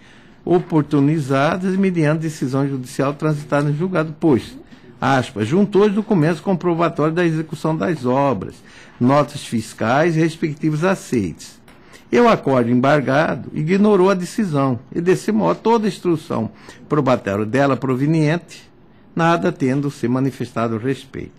A: oportunizadas mediante decisão judicial transitada em julgado, pois, aspas, juntou os documentos comprobatórios da execução das obras, notas fiscais e respectivos aceites. E o acórdão embargado ignorou a decisão, e desse modo toda a instrução probatória dela proveniente, nada tendo se manifestado respeito.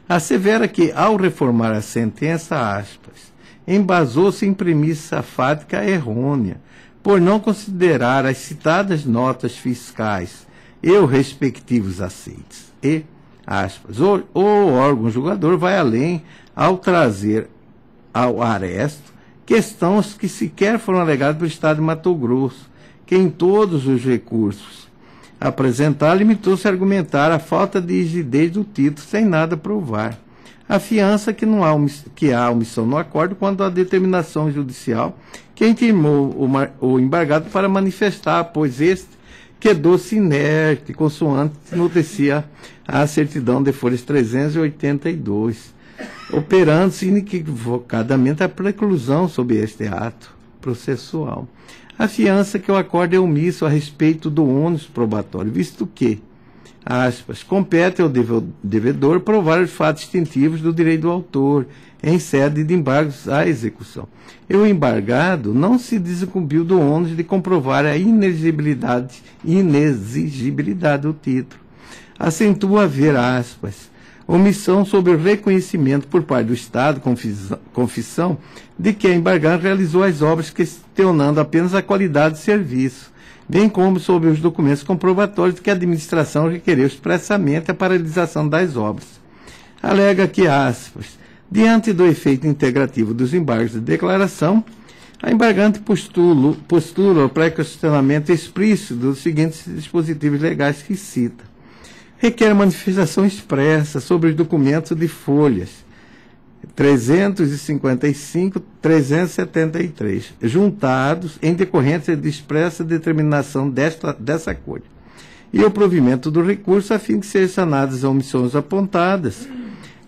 A: Assevera que, ao reformar a sentença, aspas, embasou-se em premissa fática errônea, por não considerar as citadas notas fiscais e os respectivos aceites. E, aspas, o órgão julgador vai além ao trazer ao aresto questões que sequer foram alegadas pelo Estado de Mato Grosso, que em todos os recursos apresentar limitou-se a argumentar a falta de rigidez do título sem nada provar. Afiança que há omissão no acordo quanto à determinação judicial que intimou o embargado para manifestar, pois este quedou-se inerte, consoante noticia a certidão de folhas 382, operando-se inequivocadamente a preclusão sob este ato processual. Afiança que o acórdão é omisso a respeito do ônus probatório, visto que, aspas, compete ao devedor provar os fatos distintivos do direito do autor em sede de embargos à execução. E o embargado não se desincumbiu do ônus de comprovar a inexigibilidade do título. Acentua haver, aspas, omissão sobre o reconhecimento por parte do Estado, confissão, de que a embargada realizou as obras questionando apenas a qualidade de serviço, bem como sobre os documentos comprobatórios de que a administração requereu expressamente a paralisação das obras. Alega que, aspas, diante do efeito integrativo dos embargos de declaração, a embargante postula o pré-questionamento explícito dos seguintes dispositivos legais que cita. Requer manifestação expressa sobre os documentos de folhas 355, 373, juntados em decorrência de expressa determinação dessa Corte, e o provimento do recurso a fim de ser sanadas as omissões apontadas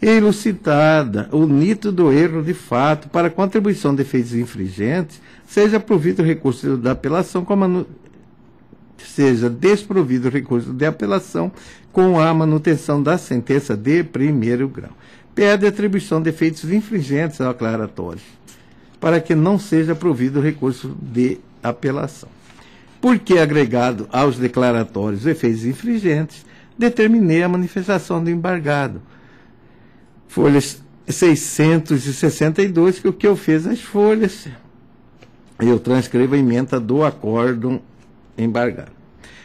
A: e elucidada o nítido erro de fato para contribuição de efeitos infringentes, seja provido recurso de apelação seja desprovido recurso de apelação com a manutenção da sentença de primeiro grau. Pede atribuição de efeitos infringentes ao aclaratório, para que não seja provido recurso de apelação. Porque agregado aos declaratórios efeitos infringentes, determinei a manifestação do embargado. Folhas 662, que o que eu fiz as folhas, eu transcrevo a ementa do acórdão embargado.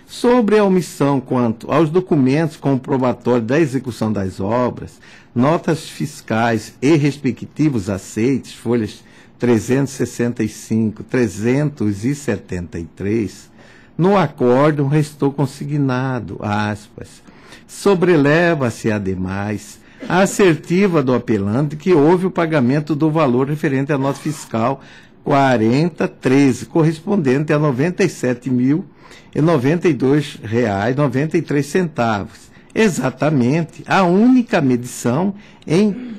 A: Sobre a omissão quanto aos documentos comprobatórios da execução das obras, notas fiscais e respectivos aceites, folhas 365, 373, no acórdão restou consignado, aspas, sobreleva-se, ademais, a assertiva do apelante que houve o pagamento do valor referente à nota fiscal 4013, correspondente a R$ 97.092,93, exatamente a única medição em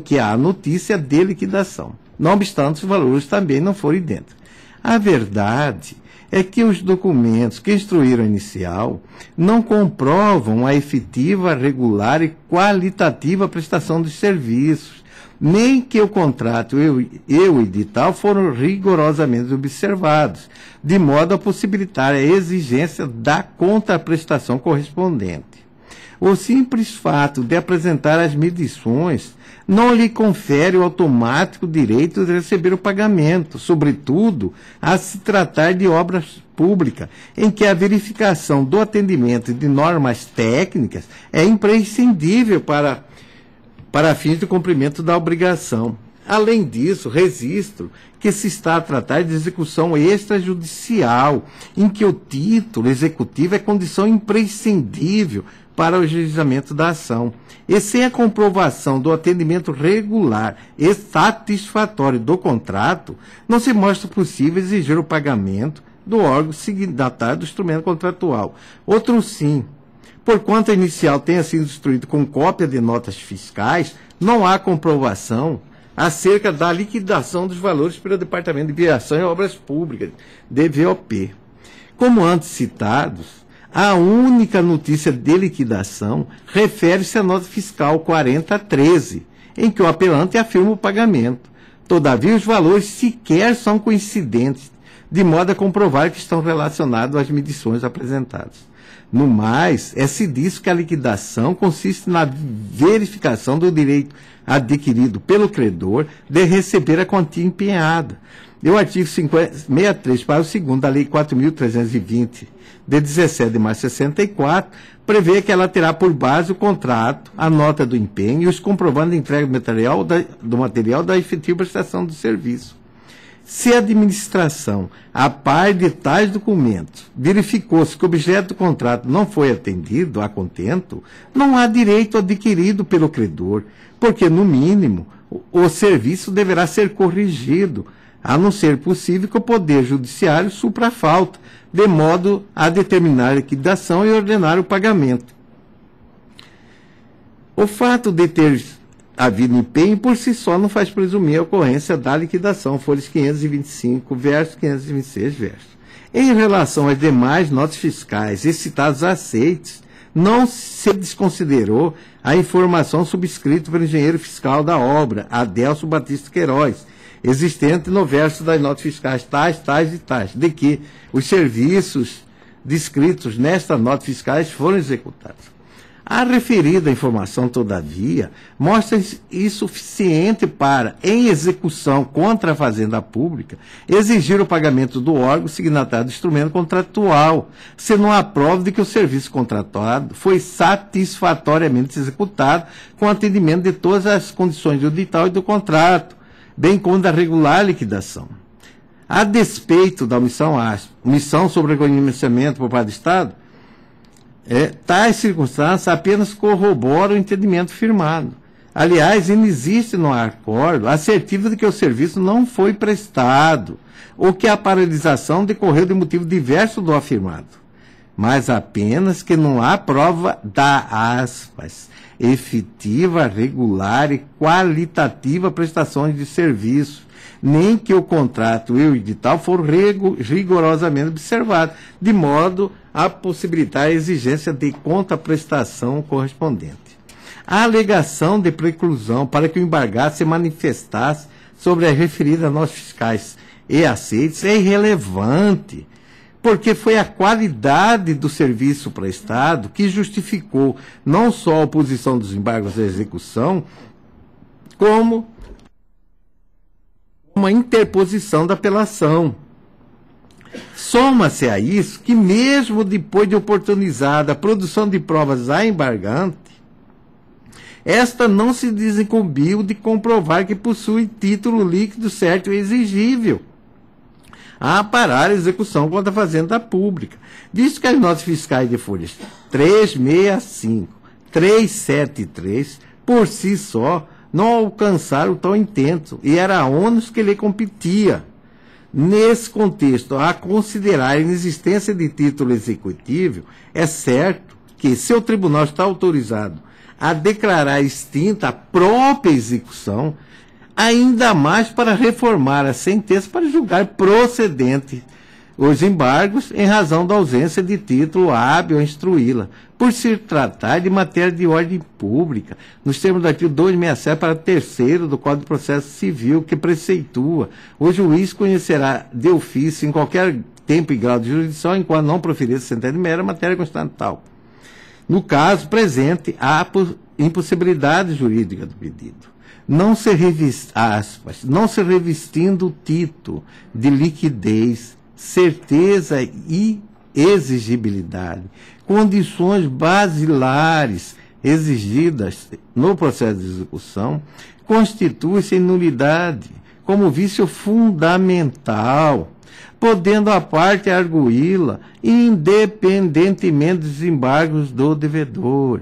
A: que há notícia de liquidação. Não obstante, os valores também não foram idênticos. A verdade é que os documentos que instruíram a inicial não comprovam a efetiva, regular e qualitativa prestação dos serviços, nem que o contrato e o edital foram rigorosamente observados, de modo a possibilitar a exigência da contraprestação correspondente. O simples fato de apresentar as medições não lhe confere o automático direito de receber o pagamento, sobretudo a se tratar de obras públicas, em que a verificação do atendimento de normas técnicas é imprescindível para fins de cumprimento da obrigação. Além disso, registro que se está a tratar de execução extrajudicial, em que o título executivo é condição imprescindível para o ajuizamento da ação. E sem a comprovação do atendimento regular e satisfatório do contrato, não se mostra possível exigir o pagamento do órgão signatário do instrumento contratual. Outro sim. Porquanto a inicial tenha sido instruído com cópia de notas fiscais, não há comprovação acerca da liquidação dos valores pelo Departamento de Viação e Obras Públicas, DVOP. Como antes citados, a única notícia de liquidação refere-se à nota fiscal 4013, em que o apelante afirma o pagamento. Todavia, os valores sequer são coincidentes, de modo a comprovar que estão relacionados às medições apresentadas. No mais, se diz que a liquidação consiste na verificação do direito adquirido pelo credor de receber a quantia empenhada. E o artigo 63, parágrafo 2º da Lei 4.320, de 17 de março de 64, prevê que ela terá por base o contrato, a nota do empenho e os comprovantes de entrega do material da efetiva prestação do serviço. Se a administração, a par de tais documentos, verificou-se que o objeto do contrato não foi atendido a contento, não há direito adquirido pelo credor, porque, no mínimo, o serviço deverá ser corrigido, a não ser possível que o Poder Judiciário supra a falta, de modo a determinar a liquidação e ordenar o pagamento. O fato de ter havido empenho por si só não faz presumir a ocorrência da liquidação, folhas 525, verso 526, verso. Em relação às demais notas fiscais e citados aceites, não se desconsiderou a informação subscrita pelo engenheiro fiscal da obra, Adelso Batista Queiroz, existente no verso das notas fiscais tais, tais e tais, de que os serviços descritos nesta nota fiscais foram executados. A referida informação, todavia, mostra insuficiente para, em execução contra a Fazenda Pública, exigir o pagamento do órgão signatário do instrumento contratual, se não há prova de que o serviço contratado foi satisfatoriamente executado com atendimento de todas as condições do edital e do contrato, bem como da regular liquidação. A despeito da omissão sobre o reconhecimento por parte do Estado, tais circunstâncias apenas corroboram o entendimento firmado. Aliás, inexiste no acordo a assertiva de que o serviço não foi prestado ou que a paralisação decorreu de motivo diverso do afirmado, mas apenas que não há prova da efetiva, regular e qualitativa prestação de serviço, nem que o contrato e o edital foram rigorosamente observados, de modo a possibilitar a exigência de contraprestação correspondente. A alegação de preclusão para que o embargado se manifestasse sobre as referidas notas fiscais e aceites é irrelevante, porque foi a qualidade do serviço prestado que justificou não só a oposição dos embargos à execução, como uma interposição da apelação. Soma-se a isso que, mesmo depois de oportunizada a produção de provas à embargante, esta não se desincumbiu de comprovar que possui título líquido certo e exigível a parar a execução contra a Fazenda Pública, visto que as notas fiscais de folhas 365, 373, por si só, não alcançaram tal intento, e era ônus que lhe competia. Nesse contexto, a considerar a inexistência de título executivo, é certo que, se o tribunal está autorizado a declarar extinta a própria execução, ainda mais para reformar a sentença para julgar procedente os embargos em razão da ausência de título hábil a instruí-la, por se tratar de matéria de ordem pública, nos termos do artigo 267 para 3º do Código de Processo Civil, que preceitua: o juiz conhecerá de ofício em qualquer tempo e grau de jurisdição, enquanto não proferir sentença de mera matéria constante tal. No caso presente, há impossibilidade jurídica do pedido. Não se revestindo o título de liquidez, certeza e exigibilidade, condições basilares exigidas no processo de execução, constitui-se nulidade como vício fundamental, podendo a parte arguí-la independentemente dos embargos do devedor,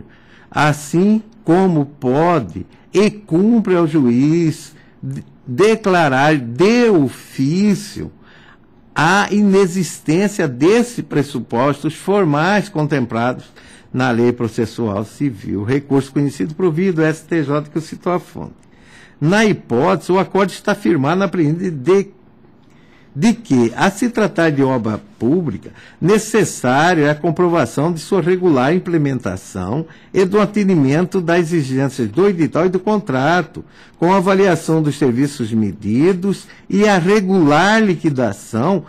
A: assim como pode e cumpre ao juiz declarar de ofício a inexistência desses pressupostos formais contemplados na Lei Processual Civil, recurso conhecido por via do STJ que eu citou a fonte. Na hipótese, o acordo está firmado na premissa de que, a se tratar de obra pública, necessário é a comprovação de sua regular implementação e do atendimento das exigências do edital e do contrato, com a avaliação dos serviços medidos e a regular liquidação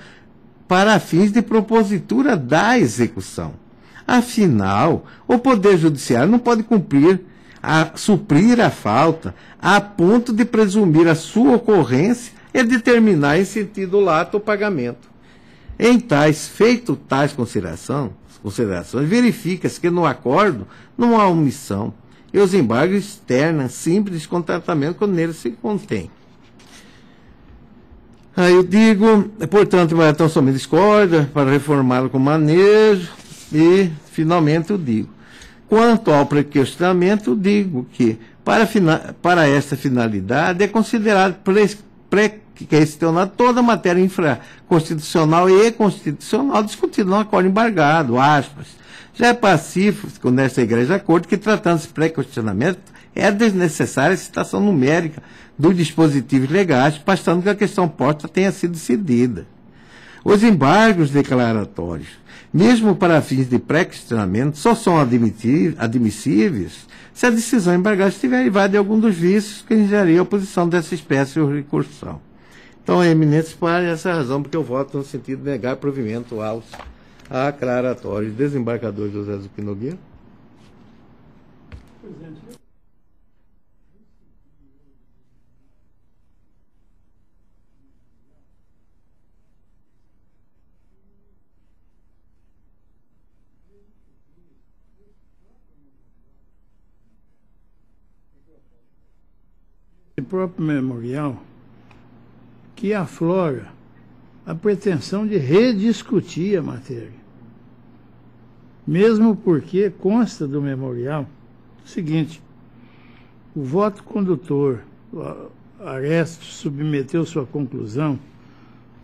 A: para fins de propositura da execução. Afinal, o Poder Judiciário não pode suprir a falta a ponto de presumir a sua ocorrência e determinar em sentido lato o pagamento. Em tais considerações, verifica-se que no acordo não há omissão e os embargos externam simples descontentamento quando nele se contém. Aí eu digo, portanto, vai tão somente discorda para reformá-lo com manejo e, finalmente, eu digo. Quanto ao prequestionamento, digo que, para esta finalidade, é considerado questionar toda a matéria infraconstitucional e constitucional discutida no acordo embargado, aspas. Já é pacífico nesta igreja acordo que, tratando-se de pré-questionamento, é desnecessária a citação numérica dos dispositivos legais, bastando que a questão posta tenha sido decidida. Os embargos declaratórios, mesmo para fins de pré-questionamento, só são admissíveis se a decisão embargada estiver derivada de algum dos vícios que engenharia a oposição dessa espécie de recursão. Então, é eminente por essa razão, porque eu voto no sentido de negar provimento aos aclaratórios. Desembargador José Zucchi Nogueira.
D: Esse próprio memorial que aflora a pretensão de rediscutir a matéria. Mesmo porque consta do memorial o seguinte: o voto condutor, Arestos, submeteu sua conclusão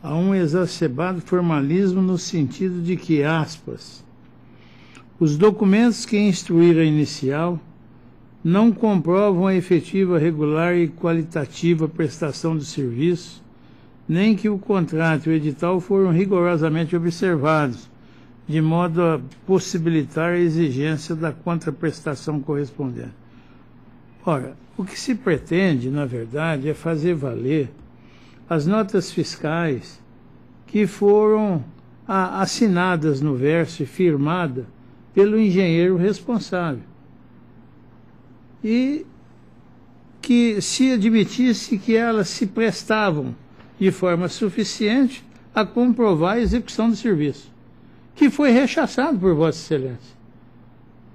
D: a um exacerbado formalismo no sentido de que, aspas, os documentos que instruíram a inicial não comprovam a efetiva, regular e qualitativa prestação do serviço, nem que o contrato e o edital foram rigorosamente observados, de modo a possibilitar a exigência da contraprestação correspondente. Ora, o que se pretende, na verdade, é fazer valer as notas fiscais que foram assinadas no verso e firmadas pelo engenheiro responsável. E que se admitisse que elas se prestavam de forma suficiente a comprovar a execução do serviço, que foi rechaçado por Vossa Excelência.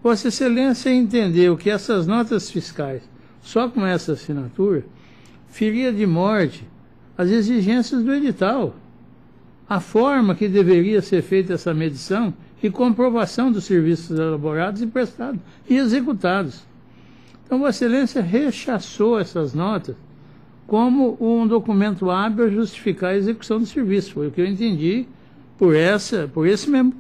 D: Vossa Excelência entendeu que essas notas fiscais, só com essa assinatura, feria de morte as exigências do edital, a forma que deveria ser feita essa medição e comprovação dos serviços elaborados e prestados e executados. Então, Vossa Excelência rechaçou essas notas como um documento hábil a justificar a execução do serviço. Foi o que eu entendi por esse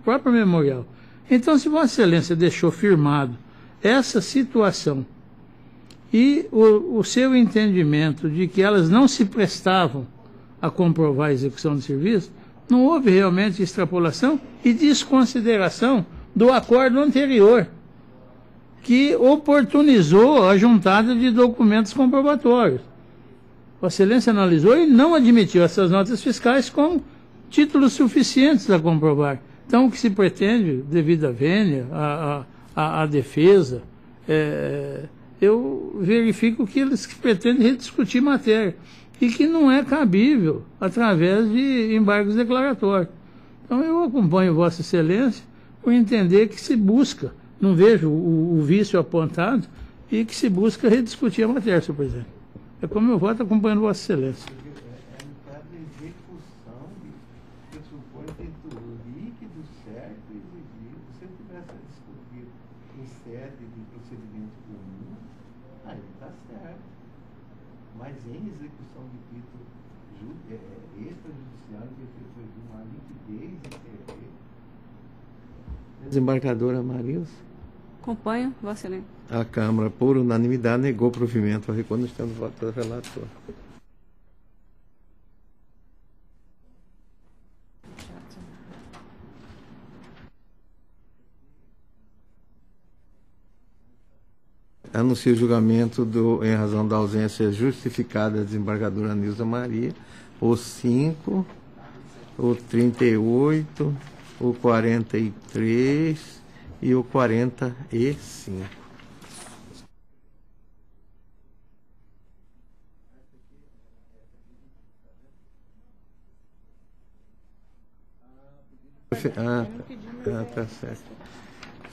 D: próprio memorial. Então, se Vossa Excelência deixou firmado essa situação e o seu entendimento de que elas não se prestavam a comprovar a execução do serviço, não houve realmente extrapolação e desconsideração do acordo anterior, que oportunizou a juntada de documentos comprobatórios. Vossa Excelência analisou e não admitiu essas notas fiscais como títulos suficientes a comprovar. Então, o que se pretende, devido à vênia, à defesa, eu verifico que eles pretendem rediscutir matéria e que não é cabível através de embargos declaratórios. Então, eu acompanho Vossa Excelência por entender que se busca, não vejo o vício apontado, e que se busca rediscutir a matéria, senhor presidente. É como eu voto acompanhando Vossa Excelência.
A: Mas em execução de título extrajudicial, que foi de uma liquidez Desembargadora Marilson.
E: Acompanho, Vossa Excelência.
A: A Câmara, por unanimidade, negou provimento ao reconhecimento estando o voto do relator. Anuncio o julgamento em razão da ausência justificada da desembargadora Nilza Maria, o 5, o 38, o 43 e o 45. Tá certo.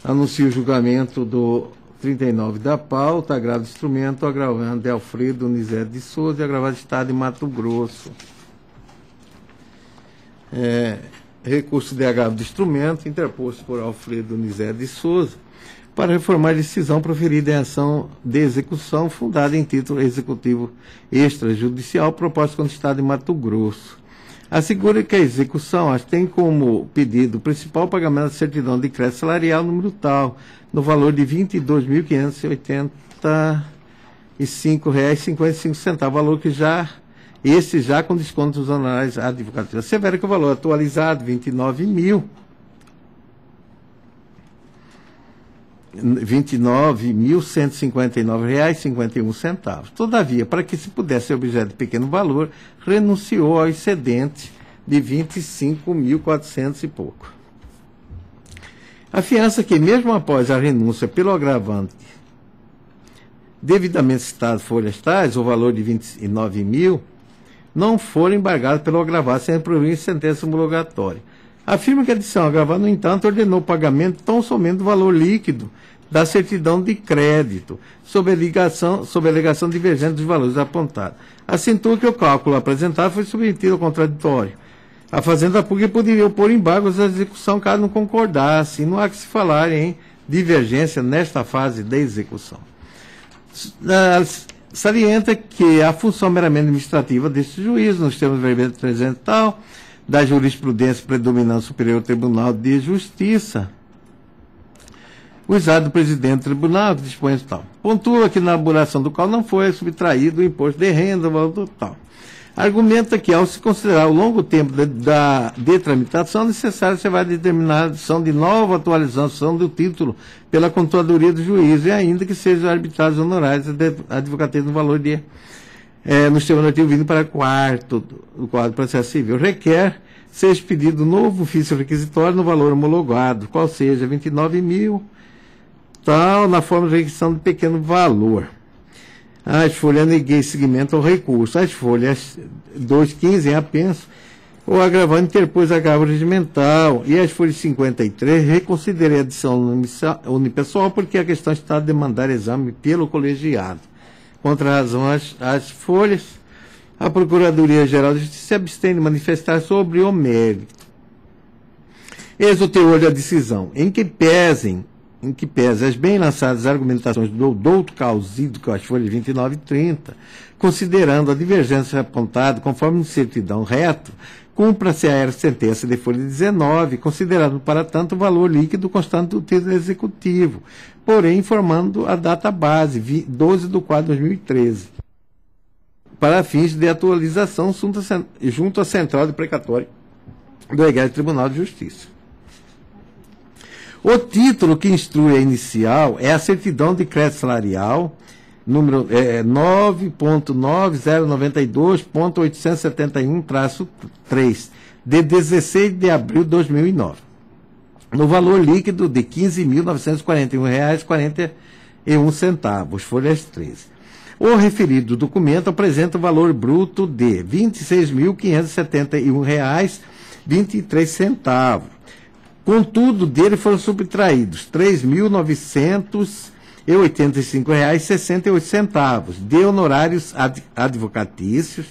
A: Anuncio o julgamento do 39 da pauta, agravo de instrumento, agravante de Alfredo Nizete de Souza e agravado de Estado de Mato Grosso. Recurso de agravo de instrumento interposto por Alfredo Nizete de Souza para reformar a decisão proferida em ação de execução fundada em título executivo extrajudicial proposto contra o Estado de Mato Grosso. Assegura que a execução tem como pedido principal o pagamento da certidão de crédito salarial número tal, no valor de R$ 22.585,55, valor que já com desconto dos honorários advocatícios. Assevera que o valor atualizado, R$ 29.159,51. Todavia, para que se pudesse ser objeto de pequeno valor, renunciou ao excedente de 25.400 e pouco. Afiança que, mesmo após a renúncia pelo agravante devidamente citadas folhas tais, o valor de 29 mil, não foram embargados pelo agravado sem provimento de sentença homologatória. Afirma que a adição agravada, no entanto, ordenou o pagamento tão somente do valor líquido da certidão de crédito, sob a alegação divergente dos valores apontados. Acentua que o cálculo apresentado foi submetido ao contraditório. A Fazenda Pública poderia opor embargos à execução caso não concordasse, e não há que se falar em divergência nesta fase da execução. Salienta que a função meramente administrativa deste juiz, nos termos verbais presentes tal, da jurisprudência predominante Superior Tribunal de Justiça, o exato do presidente do tribunal que dispõe de tal. Pontua que na elaboração do qual não foi subtraído o imposto de renda, o valor total. Argumenta que, ao se considerar o longo tempo de tramitação, necessário se vai determinar a adição de nova atualização do título pela controladoria do juiz, e ainda que sejam arbitrados honorários advocatícios no valor de nos termos do artigo 20 para 4º do Código de Processo Civil, requer ser expedido novo ofício requisitório no valor homologado, qual seja 29 mil, tal, na forma de requisição de pequeno valor. As folhas neguei seguimento ao recurso. As folhas 215 em apenso, o agravante interpôs agravo regimental, e as folhas 53 reconsiderei a adição unipessoal porque a questão está a demandar exame pelo colegiado. Contra a razão as folhas, a Procuradoria-Geral de Justiça se abstém de manifestar sobre o mérito. Eis o teor da decisão, em que pese as bem lançadas argumentações do douto Causido, com as folhas 29 e 30, considerando a divergência apontada conforme certidão reto, cumpra-se a sentença de folha 19, considerando, para tanto, o valor líquido constante do título executivo, porém informando a data base, 12 de 4 de 2013, para fins de atualização junto à Central de Precatório do Egresso Tribunal de Justiça. O título que instrui a inicial é a certidão de crédito salarial, número 9.9092.871-3, de 16 de abril de 2009, no valor líquido de R$ 15.941,41, folhas 13. O referido documento apresenta o valor bruto de R$ 26.571,23. Contudo, dele foram subtraídos R$ 3.985,68 de honorários advocatícios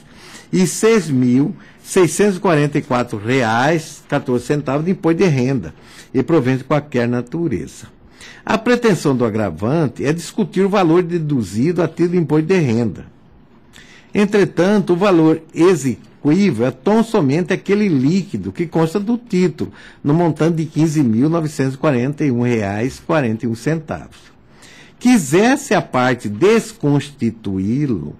A: e R$ 6.644,14 de imposto de renda e proventos de qualquer natureza. A pretensão do agravante é discutir o valor deduzido a título de imposto de renda. Entretanto, o valor exequível é tão somente aquele líquido que consta do título, no montante de R$ 15.941,41. Quisesse a parte desconstituí-lo,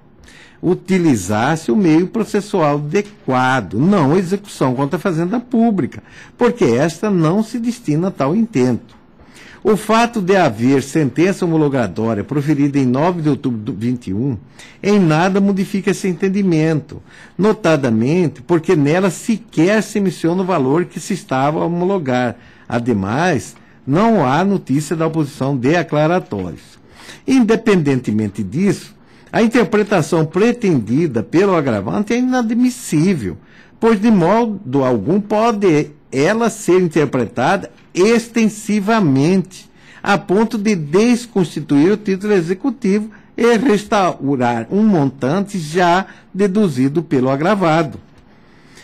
A: utilizasse o meio processual adequado, não a execução contra a Fazenda Pública, porque esta não se destina a tal intento. O fato de haver sentença homologatória proferida em 9 de outubro de 2021 em nada modifica esse entendimento, notadamente porque nela sequer se menciona o valor que se estava a homologar. Ademais, não há notícia da oposição de aclaratórios. Independentemente disso, a interpretação pretendida pelo agravante é inadmissível, pois de modo algum pode ela ser interpretada extensivamente, a ponto de desconstituir o título executivo e restaurar um montante já deduzido pelo agravado.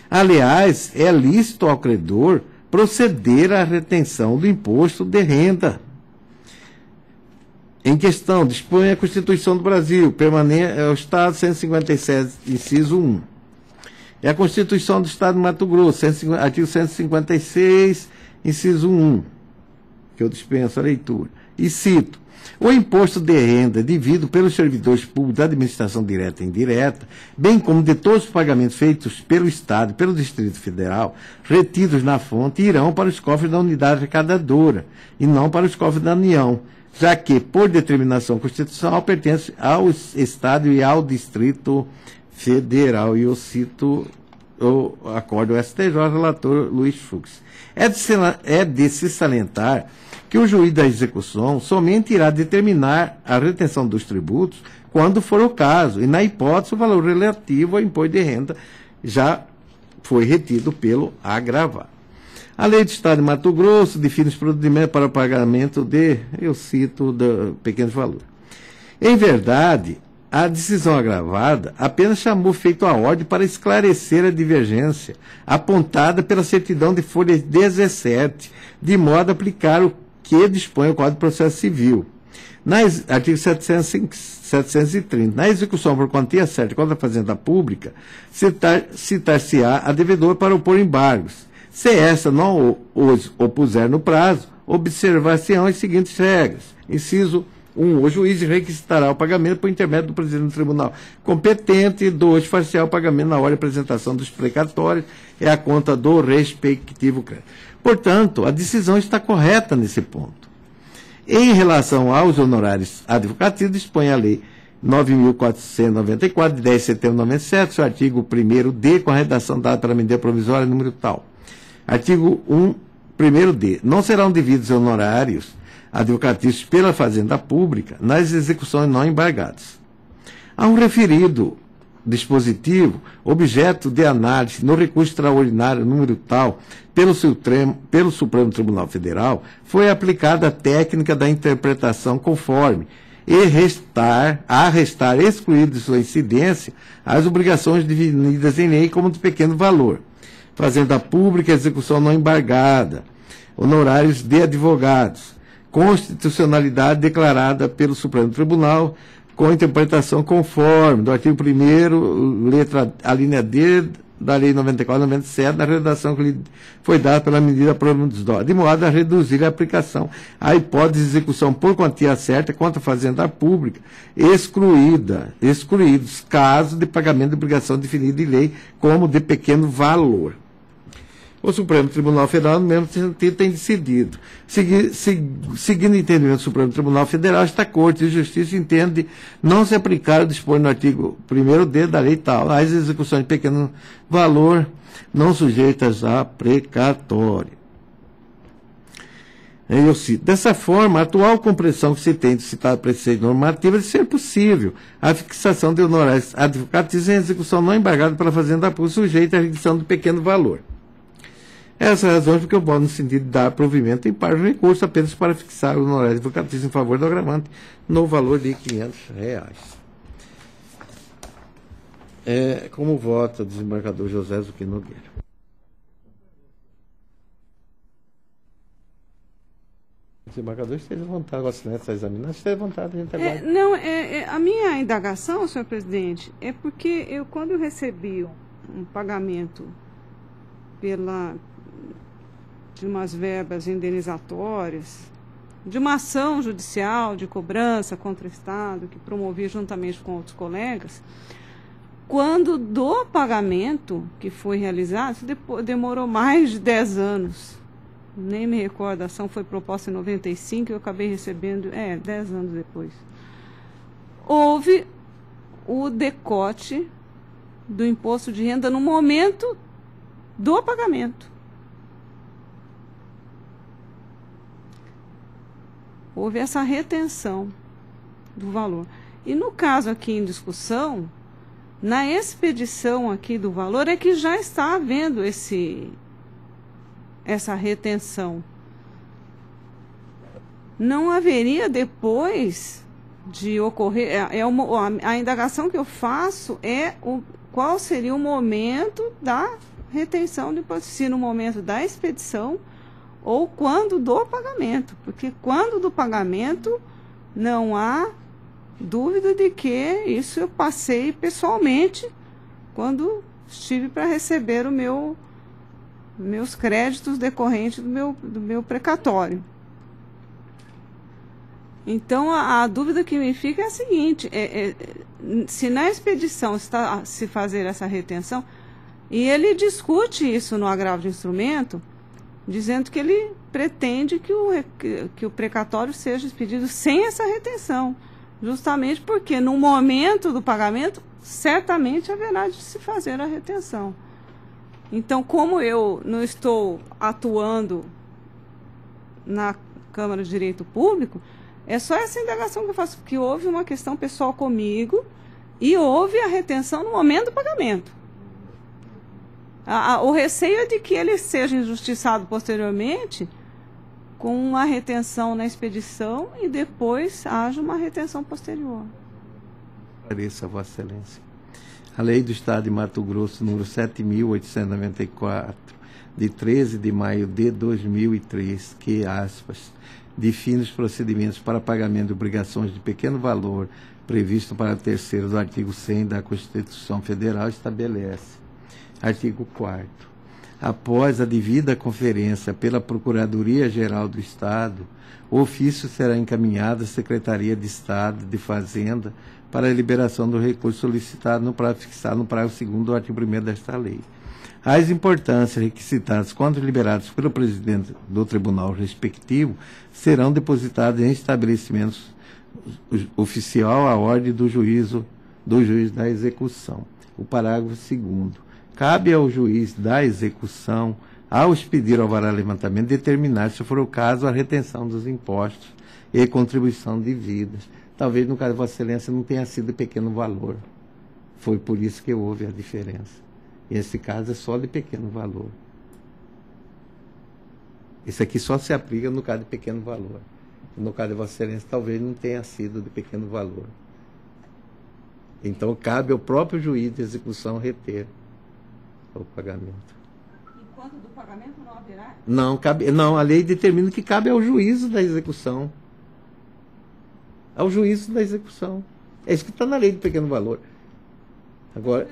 A: Aliás, é lícito ao credor proceder à retenção do imposto de renda. Em questão, dispõe a Constituição do Brasil, é o Estado 157, inciso 1. É a Constituição do Estado de Mato Grosso, artigo 156, inciso 1, que eu dispenso a leitura. E cito: o imposto de renda devido pelos servidores públicos da administração direta e indireta, bem como de todos os pagamentos feitos pelo Estado e pelo Distrito Federal, retidos na fonte, irão para os cofres da unidade arrecadadora e não para os cofres da União, já que, por determinação constitucional, pertence ao Estado e ao Distrito Federal. E eu cito acórdão STJ, relator Luiz Fux. É de se salientar que o juiz da execução somente irá determinar a retenção dos tributos quando for o caso, e na hipótese o valor relativo ao imposto de renda já foi retido pelo agravado. A Lei do Estado de Mato Grosso define os procedimentos para o pagamento de, eu cito, de pequenos valores. Em verdade, a decisão agravada apenas chamou feito a ordem para esclarecer a divergência apontada pela certidão de folha 17, de modo a aplicar o que dispõe o Código de Processo Civil. Artigo 730. Na execução por quantia certa contra a Fazenda Pública, citar-se-á a devedora para opor embargos. Se esta não os opuser no prazo, observar-se-ão as seguintes regras. Inciso 1. O juiz requisitará o pagamento por intermédio do presidente do tribunal competente. 2. Far-se-á o pagamento na hora de apresentação dos precatórios e a conta do respectivo crédito. Portanto, a decisão está correta nesse ponto. Em relação aos honorários advocatícios, dispõe a Lei 9.494, de 10 de setembro de 97, seu artigo 1º-D, com a redação dada pela medida provisória, número tal. Artigo 1º-D. Não serão devidos honorários advocatícios pela Fazenda Pública nas execuções não embargadas. Há um referido dispositivo, objeto de análise no recurso extraordinário número tal, pelo Supremo Tribunal Federal, foi aplicada a técnica da interpretação conforme e restar excluído de sua incidência as obrigações definidas em lei como de pequeno valor. Fazenda Pública, execução não embargada, honorários de advogados, constitucionalidade declarada pelo Supremo Tribunal com interpretação conforme do artigo 1º, a linha D da Lei 94/97, na redação que lhe foi dada pela medida provisória, de modo a reduzir a aplicação à hipótese de execução por quantia certa contra a Fazenda Pública, excluídos casos de pagamento de obrigação definida em lei como de pequeno valor. O Supremo Tribunal Federal, no mesmo sentido, tem decidido. Seguindo o entendimento do Supremo Tribunal Federal, esta Corte de Justiça entende não se aplicar o disposto no artigo 1º-D da lei tal, às execuções de pequeno valor não sujeitas a precatório. Eu cito, dessa forma, a atual compreensão que se tem de citar preceito normativo é de ser possível a fixação de honorários advocatícios em execução não embargada pela Fazenda Pública sujeita à redução de pequeno valor. Essa é a razão porque eu voto no sentido de dar provimento em parte do recurso apenas para fixar o honorário advocatício em favor do agravante no valor de R$500. Como vota o desembargador José Zucchi Nogueira? O desembargador esteja à vontade, agora se está examinando, esteja à vontade, a gente aguarda.
E: A minha indagação, senhor presidente, é porque quando eu recebi um pagamento de umas verbas indenizatórias, de uma ação judicial de cobrança contra o Estado, que promovi juntamente com outros colegas, quando do pagamento que foi realizado, demorou mais de 10 anos. Nem me recordo, a ação foi proposta em 95 e eu acabei recebendo, 10 anos depois. Houve o decote do imposto de renda no momento do pagamento. Houve essa retenção do valor. E no caso aqui em discussão, na expedição aqui do valor, é que já está havendo essa retenção. Não haveria depois de ocorrer... a indagação que eu faço é qual seria o momento da retenção do imposto, se no momento da expedição ou quando do pagamento, porque quando do pagamento não há dúvida de que isso eu passei pessoalmente quando estive para receber meus créditos decorrentes do meu precatório. Então, a dúvida que me fica é a seguinte, se na expedição está a se fazer essa retenção, e ele discute isso no agravo de instrumento, dizendo que ele pretende que o precatório seja expedido sem essa retenção, justamente porque no momento do pagamento, certamente haverá de se fazer a retenção. Então, como eu não estou atuando na Câmara de Direito Público, é só essa indagação que eu faço, porque houve uma questão pessoal comigo e houve a retenção no momento do pagamento. O receio é de que ele seja injustiçado posteriormente com uma retenção na expedição e depois haja uma retenção posterior.
A: Pareça, Vossa Excelência. A Lei do Estado de Mato Grosso, número 7.894, de 13 de maio de 2003, que, aspas, define os procedimentos para pagamento de obrigações de pequeno valor previsto para o terceiro do artigo 100 da Constituição Federal, estabelece. Artigo 4º. Após a devida conferência pela Procuradoria-Geral do Estado, o ofício será encaminhado à Secretaria de Estado de Fazenda para a liberação do recurso solicitado no prazo fixado no parágrafo 2º do artigo 1º desta lei. As importâncias requisitadas quando liberados pelo presidente do tribunal respectivo serão depositadas em estabelecimentos oficial à ordem do juiz da execução. O parágrafo 2º. Cabe ao juiz da execução, ao expedir o alvará de levantamento, determinar, se for o caso, a retenção dos impostos e contribuição devidas. Talvez, no caso de Vossa Excelência, não tenha sido de pequeno valor. Foi por isso que houve a diferença. Esse caso é só de pequeno valor. Esse aqui só se aplica no caso de pequeno valor. No caso de Vossa Excelência, talvez não tenha sido de pequeno valor. Então, cabe ao próprio juiz de execução reter o pagamento.
E: Enquanto do pagamento não haverá?
A: Não, a lei determina que cabe ao juízo da execução. Ao juízo da execução. É isso que está na lei de pequeno valor. Agora,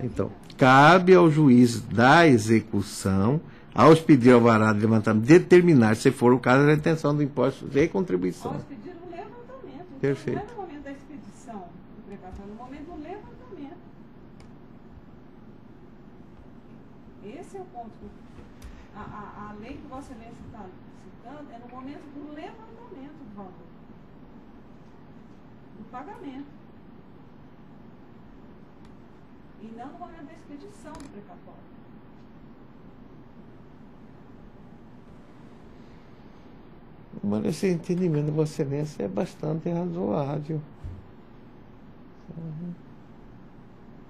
A: então, cabe ao juiz da execução, ao expedir alvará de levantamento, determinar, se for o caso, a retenção do imposto e contribuição.
E: Ao expedir o levantamento. Então,
A: perfeito.
E: não é no momento da expedição do precatório, é no momento do levantamento. Esse é o ponto. A lei que Vossa Excelência está citando é no momento do levantamento do valor. Do pagamento. E não no momento da expedição do precatório.
A: Mas esse entendimento de Vossa Excelência é bastante razoável.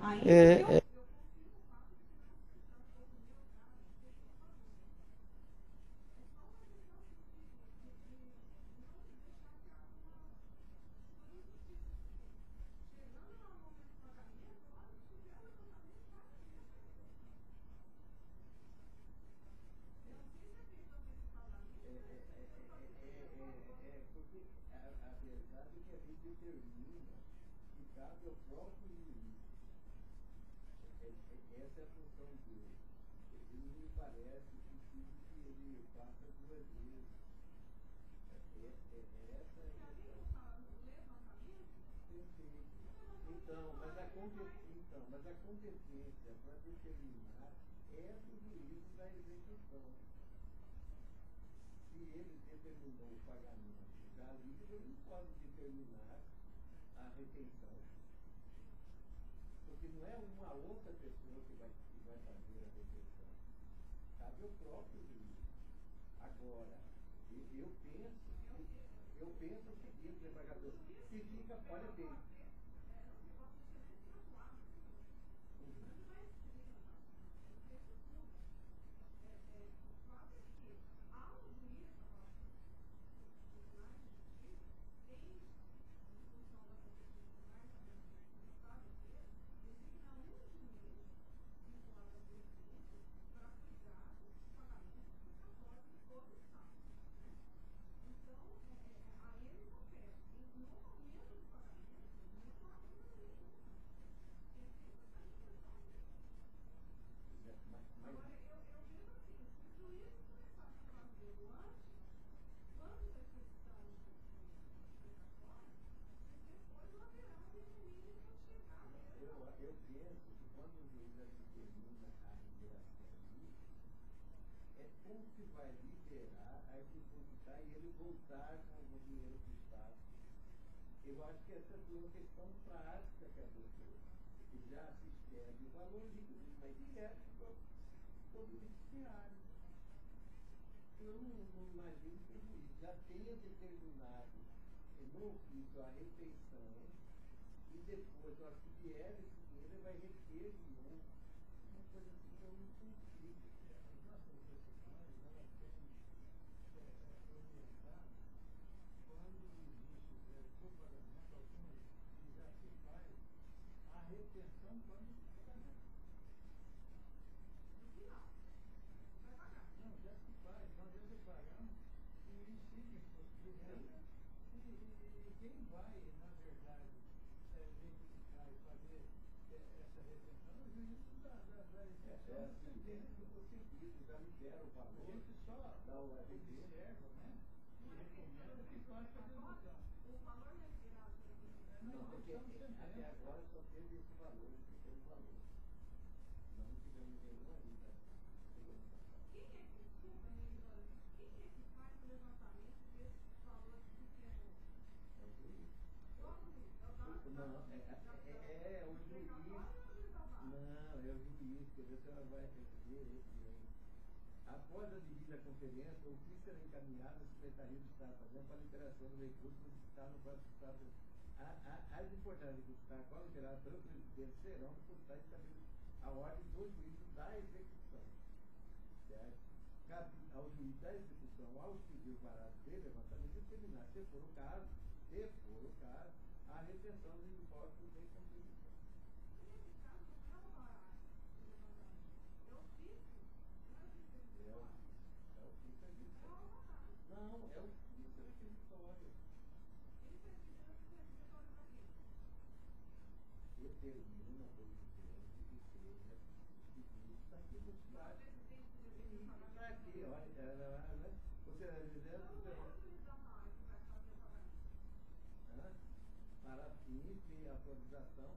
E: Ainda
A: mas a competência para determinar é do juiz da execução. Se ele determinou o pagamento da alíquota, ele pode determinar a retenção. Porque não é uma outra pessoa que vai fazer a retenção. Cabe ao próprio juiz. Agora, eu penso o seguinte, desembargador, se fica, olha bem. Eu acho que essa é uma questão prática que a doutora. E já se espera o valor líquido, mas direto para o beneficiário. Eu não imagino que o juiz já tenha determinado no ofício a retenção e depois, na hora que vier esse dinheiro, ele vai reter de novo. Uma coisa assim que eu não consigo. As nossas decisões, elas têm orientado quando existe o copagamento, algumas já se faz a retenção quando o pagamento. No final, vai pagar. Não, já se faz, nós já separamos e ensina imposto de renda e quem vai, na verdade, verificar e fazer essa retenção é o juiz da retenção. Você já libera o valor, a gente só dá o observa, né? E recomenda que faça a devolução. O valor retirado não, porque até agora só teve esse valor, esse teve valor. Não tivemos nenhuma ainda. Quem é que faz o levantamento desses valores que chegam? É o juiz. Não, é o juiz. Não, é o juiz, quer dizer, a senhora vai receber esse dinheiro. Após a devida conferência, o que será encaminhado à Secretaria de Estado fazendo para a liberação do recurso do Estado no próximo Estado. As importâncias do Estado, qual liberado pelo presidente, serão por estabelecer a ordem do juízo da execução. Certo? Cabe ao juiz da execução, ao civil parado de levantamento, determinar, se for o caso, a retenção dos impostos de contribuição. Nesse caso, não é o levantamento. É o FIC. Não é o FIC. É o FIC. Não, é o FIC requisitório. Isso é requisitório para quê? Determina uma coisa diferente que seja está aqui no estado. Está aqui, olha, né? Você é dizendo para fins de autorização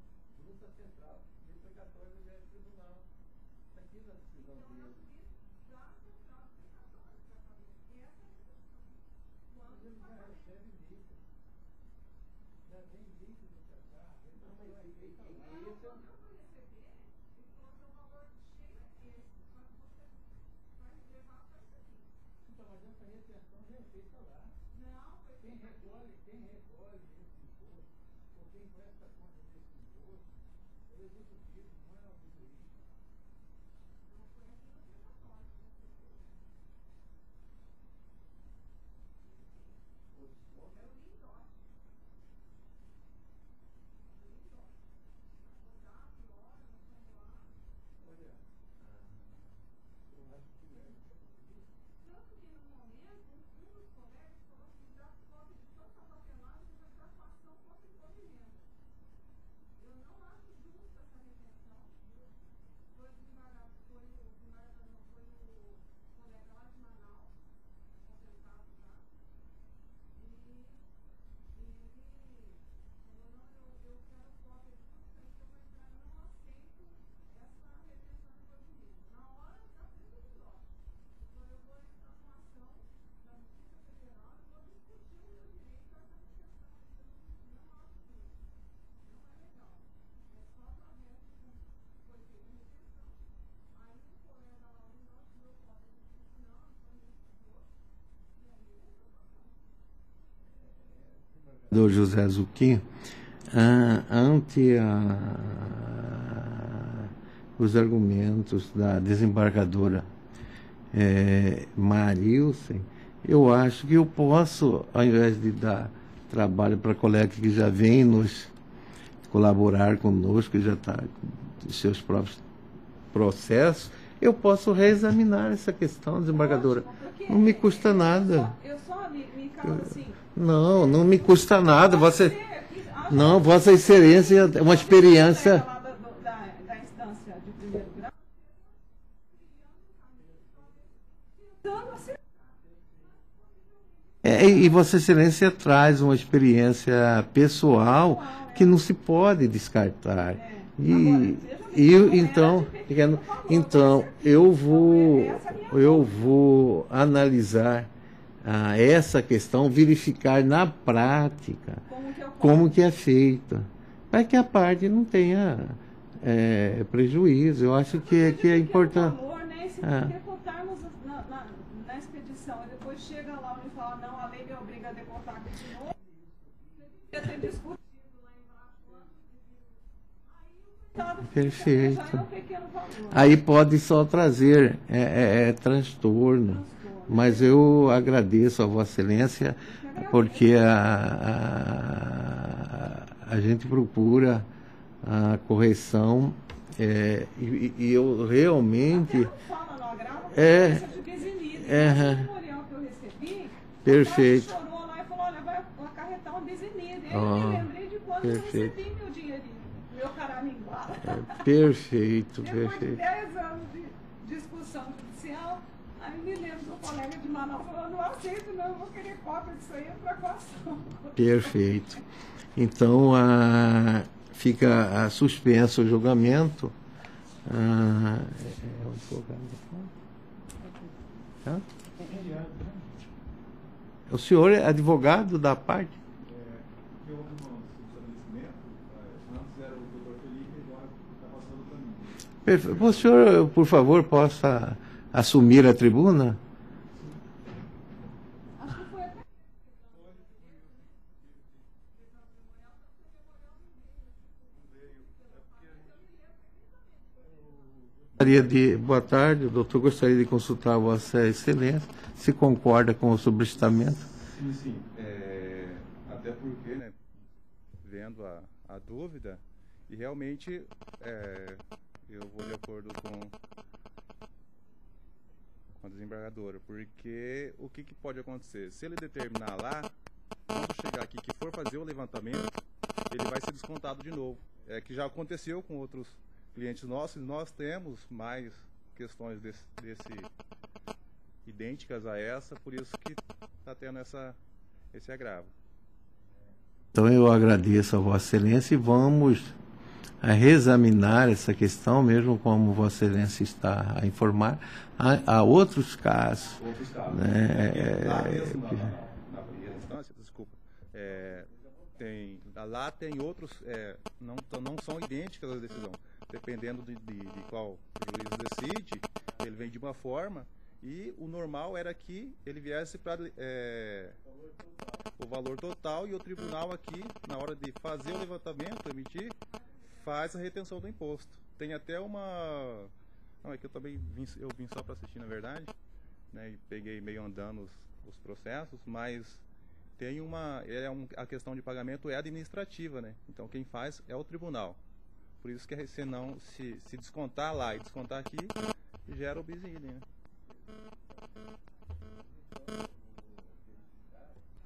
A: junto à central de precatório do tribunal. Está aqui na decisão dele. Mas ele já recebe líquido. Já vem líquido para cá. Não, mas esse é o então, mas essa retenção já é feita lá. Não, quem recolhe esse imposto, ou quem presta conta desse imposto, é o executivo, não é o juiz. Não foi aqui no precatório. É o LINDOT. Olha, eu acho que tanto que no momento, um dos colegas falou que já sobe de tanta papelada que já está passando contra o encolhimento. Eu não acho justa essa retenção. Foi o colega lá de Manaus, aposentado já. E ele falou, não, eu quero cópia de tudo isso que eu vou entrar, eu não aceito essa retenção de encolhimento. Na hora da frente do lote. Eu vou entrar numa ação na Justiça Federal e vou discutir o meu direito a essa retenção. Eu não acho justo. Não é legal. É só através de foi feita a retenção. Aí o colega lá, o nosso meu cópia de tudo, não, foi investidor. E aí ele entrou na ação. Do José Zucchini, ante os argumentos da desembargadora Marilsen, eu acho que eu posso, ao invés de dar trabalho para colega que já vem nos colaborar conosco, que já está com seus próprios processos, eu posso reexaminar essa questão, desembargadora. Não me custa nada.
B: Eu só me calo assim.
A: Não, não me custa nada. Não, Vossa Excelência é uma experiência.
B: Da instância de primeiro grau.
A: E Vossa Excelência traz uma experiência pessoal que não se pode descartar. Então eu vou analisar essa questão, verificar na prática como que é feita, para que a parte não tenha prejuízo. Eu acho que é importante.
E: Valor, né? E se decotarmos na expedição e depois chega lá e fala, não, a lei me obriga a decotar aqui de novo, devia ter discutido lá embaixo. Aí o
A: Perfeito.
E: já é um pequeno valor.
A: Aí pode só trazer transtorno. Mas eu agradeço a Vossa Excelência, porque a gente procura a correção e eu realmente...
E: Até não fala no agravo, de bezenida. Esse memorial que eu recebi,
A: perfeito.
E: o cara chorou lá e falou, olha, vai acarretar uma bezenida. Aí eu me lembrei de quando eu recebi meu dinheirinho, meu caraminguá.
A: Perfeito,
E: Depois de
A: perfeito.
E: 10 anos de discussão judicial, aí me lembro do colega de Manaus falando, não aceito não, eu vou querer cópia disso aí para coação. Perfeito.
A: Então, fica suspenso o julgamento. O senhor é advogado da parte?
F: Eu houve um estabelecimento, antes era o doutor Felipe, agora está passando o caminho.
A: Perfeito. O senhor, por favor, possa assumir a tribuna?
E: Acho que foi até...
A: Boa tarde, doutor. Gostaria de consultar a Vossa Excelência se concorda com o solicitamento.
F: Sim. Até porque, né, vendo a dúvida, e realmente eu vou de acordo com a desembargadora, porque o que pode acontecer? Se ele determinar lá, quando chegar aqui que for fazer o levantamento, ele vai ser descontado de novo. Que já aconteceu com outros clientes nossos, nós temos mais questões desse idênticas a essa, por isso que está tendo esse agravo.
A: Então eu agradeço a Vossa Excelência e vamos reexaminar essa questão, mesmo como Vossa Excelência está a informar. Há outros casos.
F: Outros casos. Na primeira instância, desculpa. Lá tem outros, não são idênticas as decisões. Dependendo de qual juiz decide, ele vem de uma forma, e o normal era que ele viesse para o valor total, e o tribunal aqui, na hora de fazer o levantamento, emitir, faz a retenção do imposto. Tem até uma... Não, é que eu também vim só para assistir, na verdade, né, e peguei meio andando os processos, mas tem a questão de pagamento é administrativa, né? Então quem faz é o tribunal. Por isso que senão, se descontar lá e descontar aqui, gera o bis in idem, né?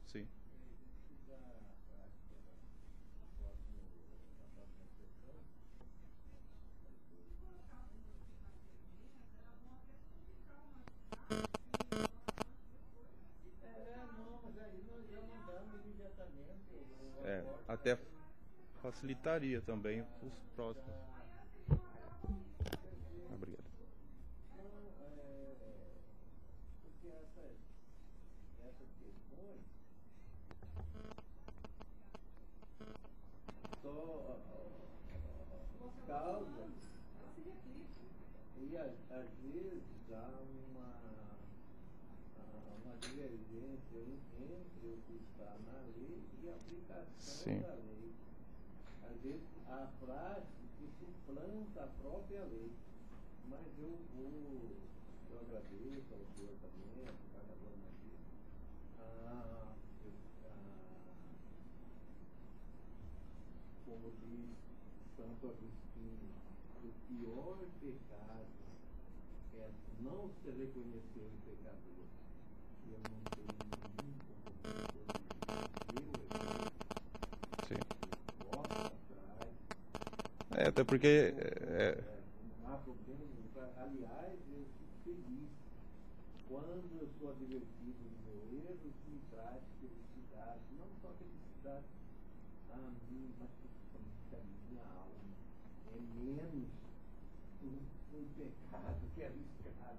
F: Sim. Até facilitaria também os próximos. Obrigado.
A: Causa e às vezes há uma divergência entre o que está na lei e a aplicação da lei. Às vezes a prática suplanta a própria lei. Mas eu agradeço ao senhor também, ao desembargador Maria, como diz Santo Agostinho, o pior pecado é não se reconhecer o pecador. E eu não tenho nenhum compromisso de volta atrás.
F: Até porque...
A: Não há problema. Aliás, eu fico feliz quando eu sou advertido do meu erro, que me traz felicidade, não só felicidade a mim, mas principalmente a minha alma. É menos um pecado que é arriscado.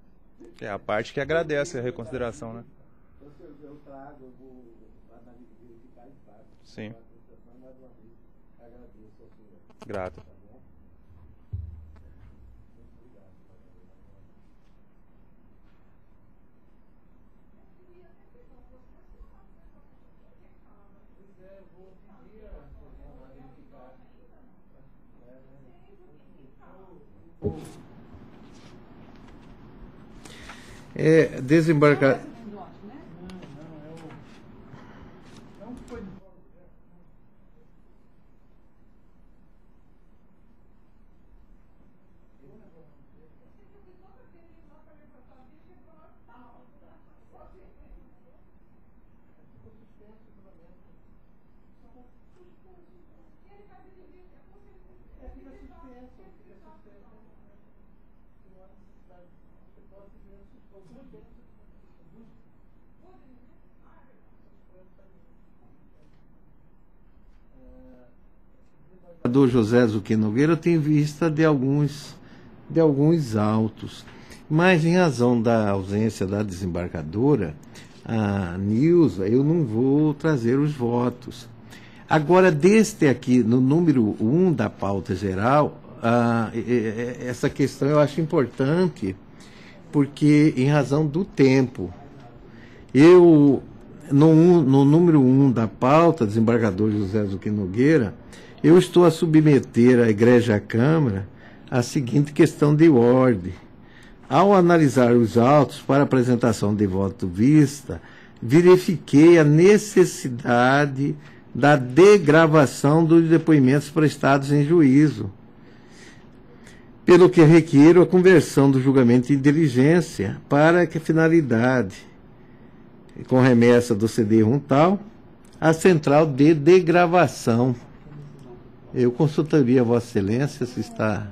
F: É a parte que agradece a reconsideração, né?
A: Eu trago, eu vou verificar e trago.
F: Sim.
A: Mais uma vez, agradeço ao senhor.
F: Grato.
A: Tá bom? Desembarcar. Do José Zuquim Nogueira, eu tenho vista de alguns autos, mas em razão da ausência da desembargadora, a Nilza, eu não vou trazer os votos. Agora, deste aqui, no número 1 da pauta geral, essa questão eu acho importante, porque em razão do tempo, no número 1 da pauta, desembargador José Zuquim Nogueira, eu estou a submeter à Igreja e à Câmara a seguinte questão de ordem. Ao analisar os autos para apresentação de voto vista, verifiquei a necessidade da degravação dos depoimentos prestados em juízo, pelo que requeiro a conversão do julgamento em diligência para que finalidade, com remessa do CD Runtal, a central de degravação. Eu consultaria a Vossa Excelência se está...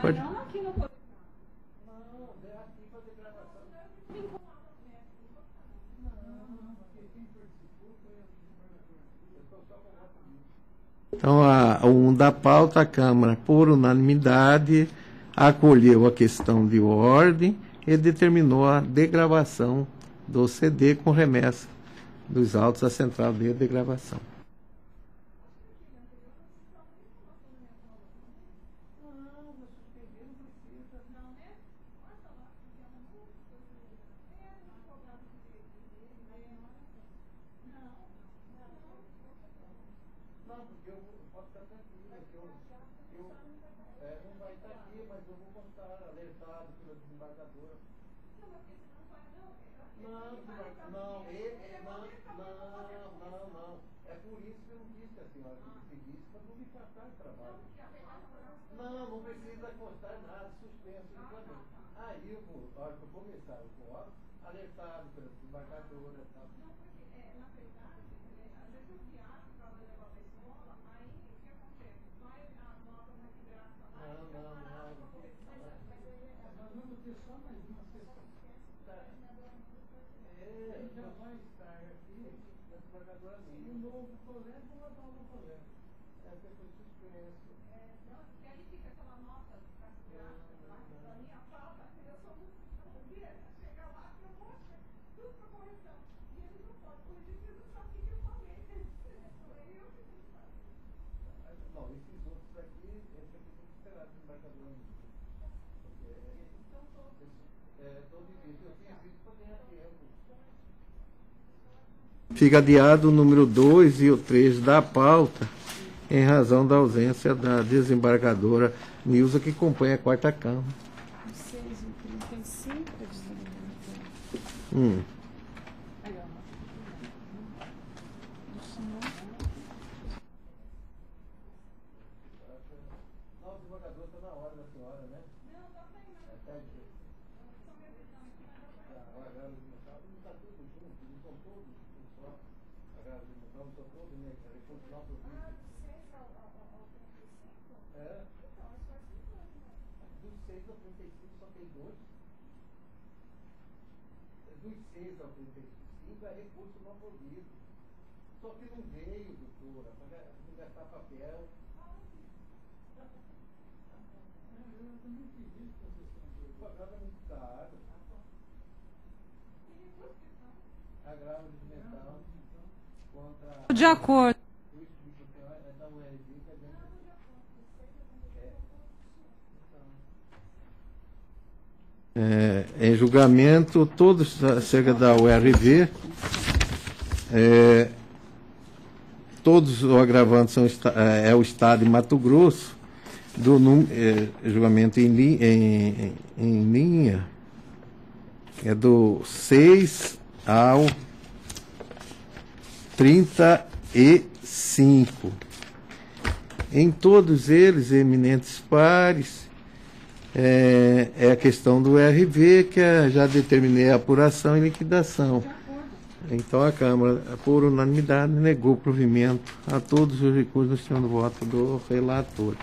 A: Pode... Então, da pauta, a Câmara, por unanimidade, acolheu a questão de ordem e determinou a degravação do CD com remessa dos autos à central de degravação. senhora pedisse para não me passar o trabalho. Não precisa constar nada, suspenso. Aí eu vou, na hora que eu começar o voto, alertado pela desembargadora e tal. Não, porque, na verdade, às vezes o viado para levar para a escola, aí o que acontece? Vai a nota na migração lá, nós vamos ter só mais uma sessão. Já vai estar aqui, a desembargadora mesmo. Um novo colega ou uma nova colega. É a pessoa suspenso. Não, porque aí fica aquela nota da minha falta, eu sou muito chega lá que eu vou tudo para correção. E ele não pode corrigir, porque não sabe o que eu falei. Não, esses outros aqui, esse aqui tem que esperar do embarcador. Então todos. Todos isso. Eu fiz isso para ganhar tempo. Fica adiado o número 2 e o 3 da pauta, em razão da ausência da desembargadora Nilza, que compõe a 4ª Câmara.
B: 6 e 35,
A: Não, o desembargador está na hora da senhora, né? Não, está bem, não. Agora não está tudo junto, não são todos um só. Agora não são todos, né? A reconstrução do vídeo. Dos 6 ao 35 só tem 2. Dos 6 ao 35 é recurso não provido. Só que não veio, doutora, para não gastar papel. Pagava muito caro. Agravo de metal contra.
E: De acordo.
A: Em julgamento, todos acerca da URV, todos os agravantes são o Estado de Mato Grosso, do julgamento em linha, é do 6 ao 35. Em todos eles, eminentes pares, é a questão do RV, que já determinei a apuração e liquidação. Então a Câmara, por unanimidade, negou o provimento a todos os recursos no sistema do voto do relator.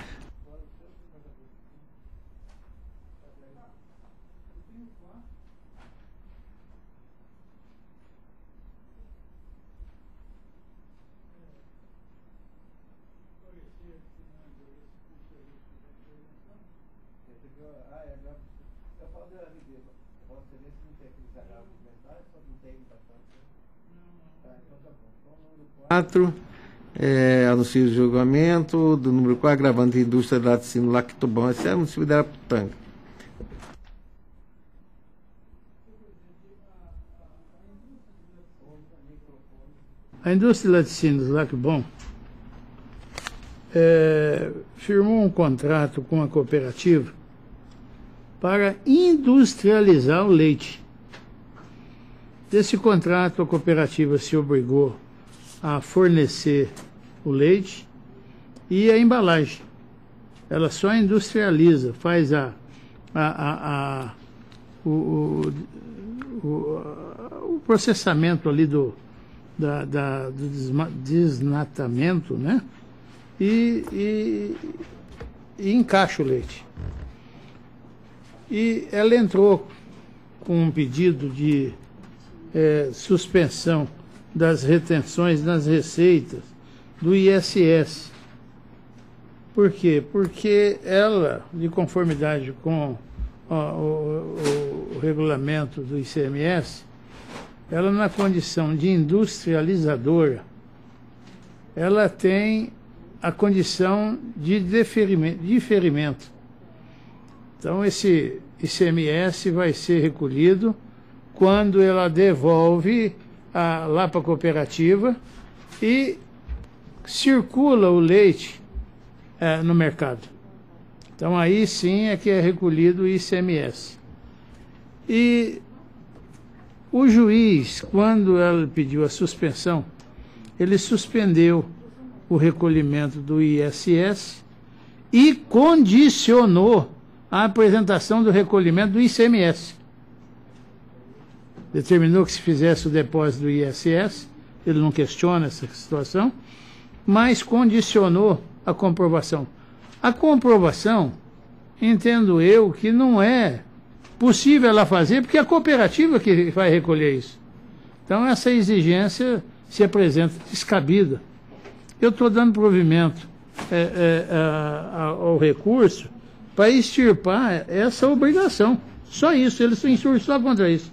A: Anuncio o julgamento do número 4, agravante de indústria de laticínio Lactobão, esse é o município de Araputanga.
D: A indústria de laticínios Lactobão firmou um contrato com a cooperativa para industrializar o leite. Desse contrato, a cooperativa se obrigou a fornecer o leite e a embalagem. Ela só industrializa, faz o processamento ali do desnatamento, né? E encaixa o leite. E ela entrou com um pedido de suspensão das retenções nas receitas do ISS. Por quê? Porque ela, de conformidade com o regulamento do ICMS, ela, na condição de industrializadora, ela tem a condição de diferimento. Então, esse ICMS vai ser recolhido quando ela devolve lá para a cooperativa e circula o leite no mercado. Então, aí sim é que é recolhido o ICMS. E o juiz, quando ela pediu a suspensão, ele suspendeu o recolhimento do ISS e condicionou a apresentação do recolhimento do ICMS. Determinou que se fizesse o depósito do ISS, ele não questiona essa situação, mas condicionou a comprovação. A comprovação, entendo eu, que não é possível ela fazer, porque é a cooperativa que vai recolher isso. Então, essa exigência se apresenta descabida. Eu estou dando provimento ao recurso para extirpar essa obrigação. Só isso, eles estão insurgem só contra isso.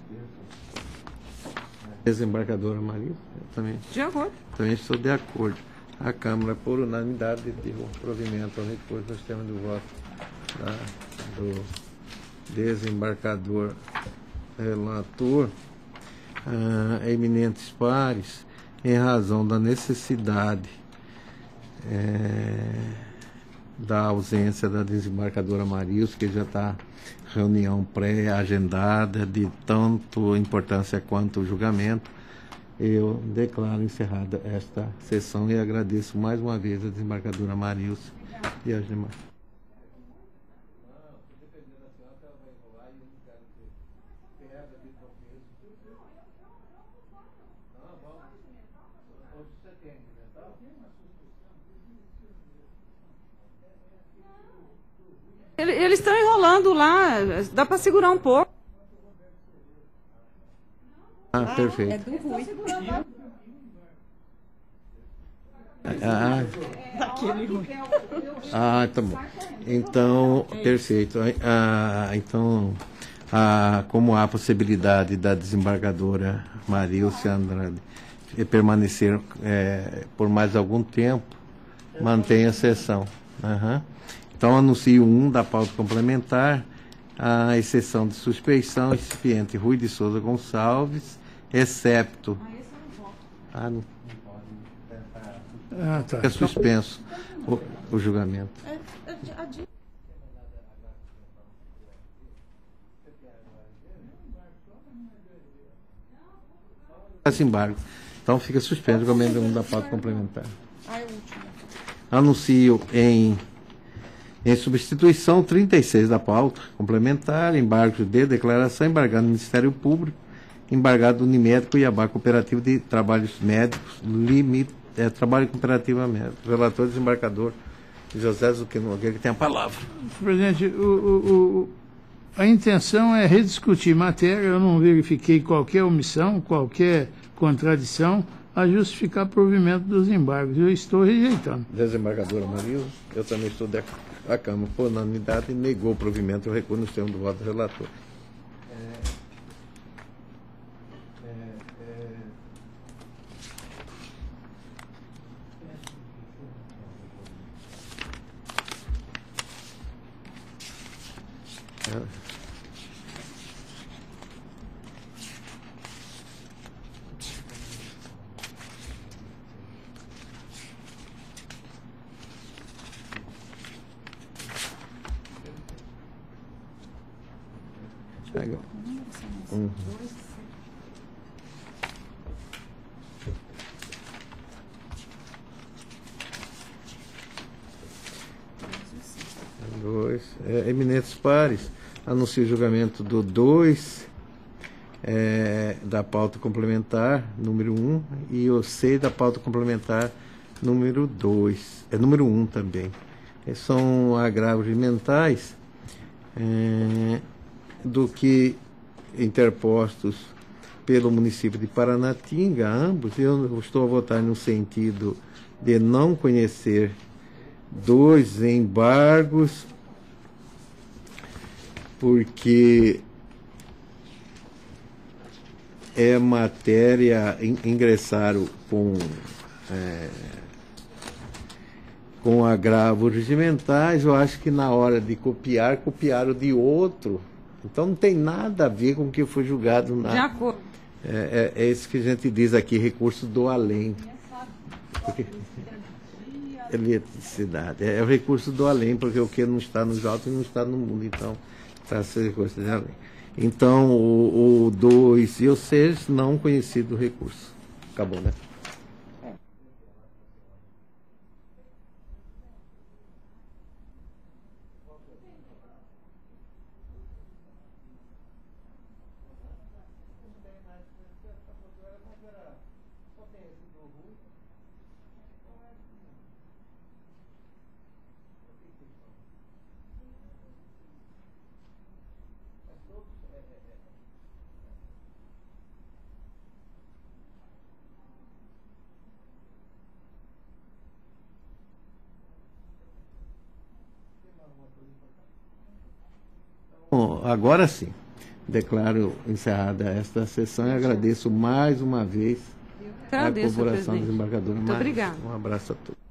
A: Desembargadora Maria,
E: De acordo.
A: também estou de acordo. A Câmara, por unanimidade, deu provimento ao recurso no sistema do voto do desembargador relator, eminentes pares, em razão da necessidade da ausência da desembargadora Marilson, que já está reunião pré-agendada de tanto importância quanto o julgamento. Eu declaro encerrada esta sessão e agradeço mais uma vez a desembargadora Marilson e as demais.
E: Eles estão enrolando lá, dá para segurar um pouco.
A: Perfeito. Tá bom. Então, perfeito. Então, como há a possibilidade da desembargadora Marilson Andrade permanecer por mais algum tempo, mantenha a sessão. Então, anuncio da pauta complementar, a exceção de suspeição, recipiente Rui de Souza Gonçalves, excepto. Não pode.
D: Tá.
A: É suspenso o julgamento. Esse embargo. Então fica suspenso o julgamento da pauta complementar. Anuncio em substituição 36 da pauta complementar, embargos de declaração, embargado do Ministério Público, embargado do Unimed Cuiabá Cooperativo de Trabalhos Médicos, Trabalho Cooperativo Médico. Relator desembargador José Zucchino Nogueira, que tem a palavra.
D: Presidente, a intenção é rediscutir matéria, eu não verifiquei qualquer omissão, qualquer contradição a justificar provimento dos embargos. Eu estou rejeitando.
A: Desembargadora Marilson, eu também estou de acordo. A Câmara, por unanimidade, negou o provimento e o recurso no termo do voto do relator. Legal. Eminentes pares, anuncio o julgamento do 2 da pauta complementar, número 1, e o C da pauta complementar, número 2, número 1 também. São agravos mentais do que interpostos pelo município de Paranatinga, ambos. Eu estou a votar no sentido de não conhecer 2 embargos, porque é matéria, ingressaram com agravos regimentais. Eu acho que na hora de copiaram de outro. Então não tem nada a ver com o que foi julgado na...
E: De acordo.
A: É isso que a gente diz aqui, recurso do além. Eletricidade. É o recurso do além, porque o que não está nos autos não está no mundo. Então, está esse recurso de além. Então, o 2 e o 6, não conhecido o recurso. Acabou, né? Bom, agora sim, declaro encerrada esta sessão e agradeço mais uma vez a
E: Agradeço,
A: colaboração do
E: presidente.
A: desembargador.
E: Muito obrigada.
A: Um abraço a todos.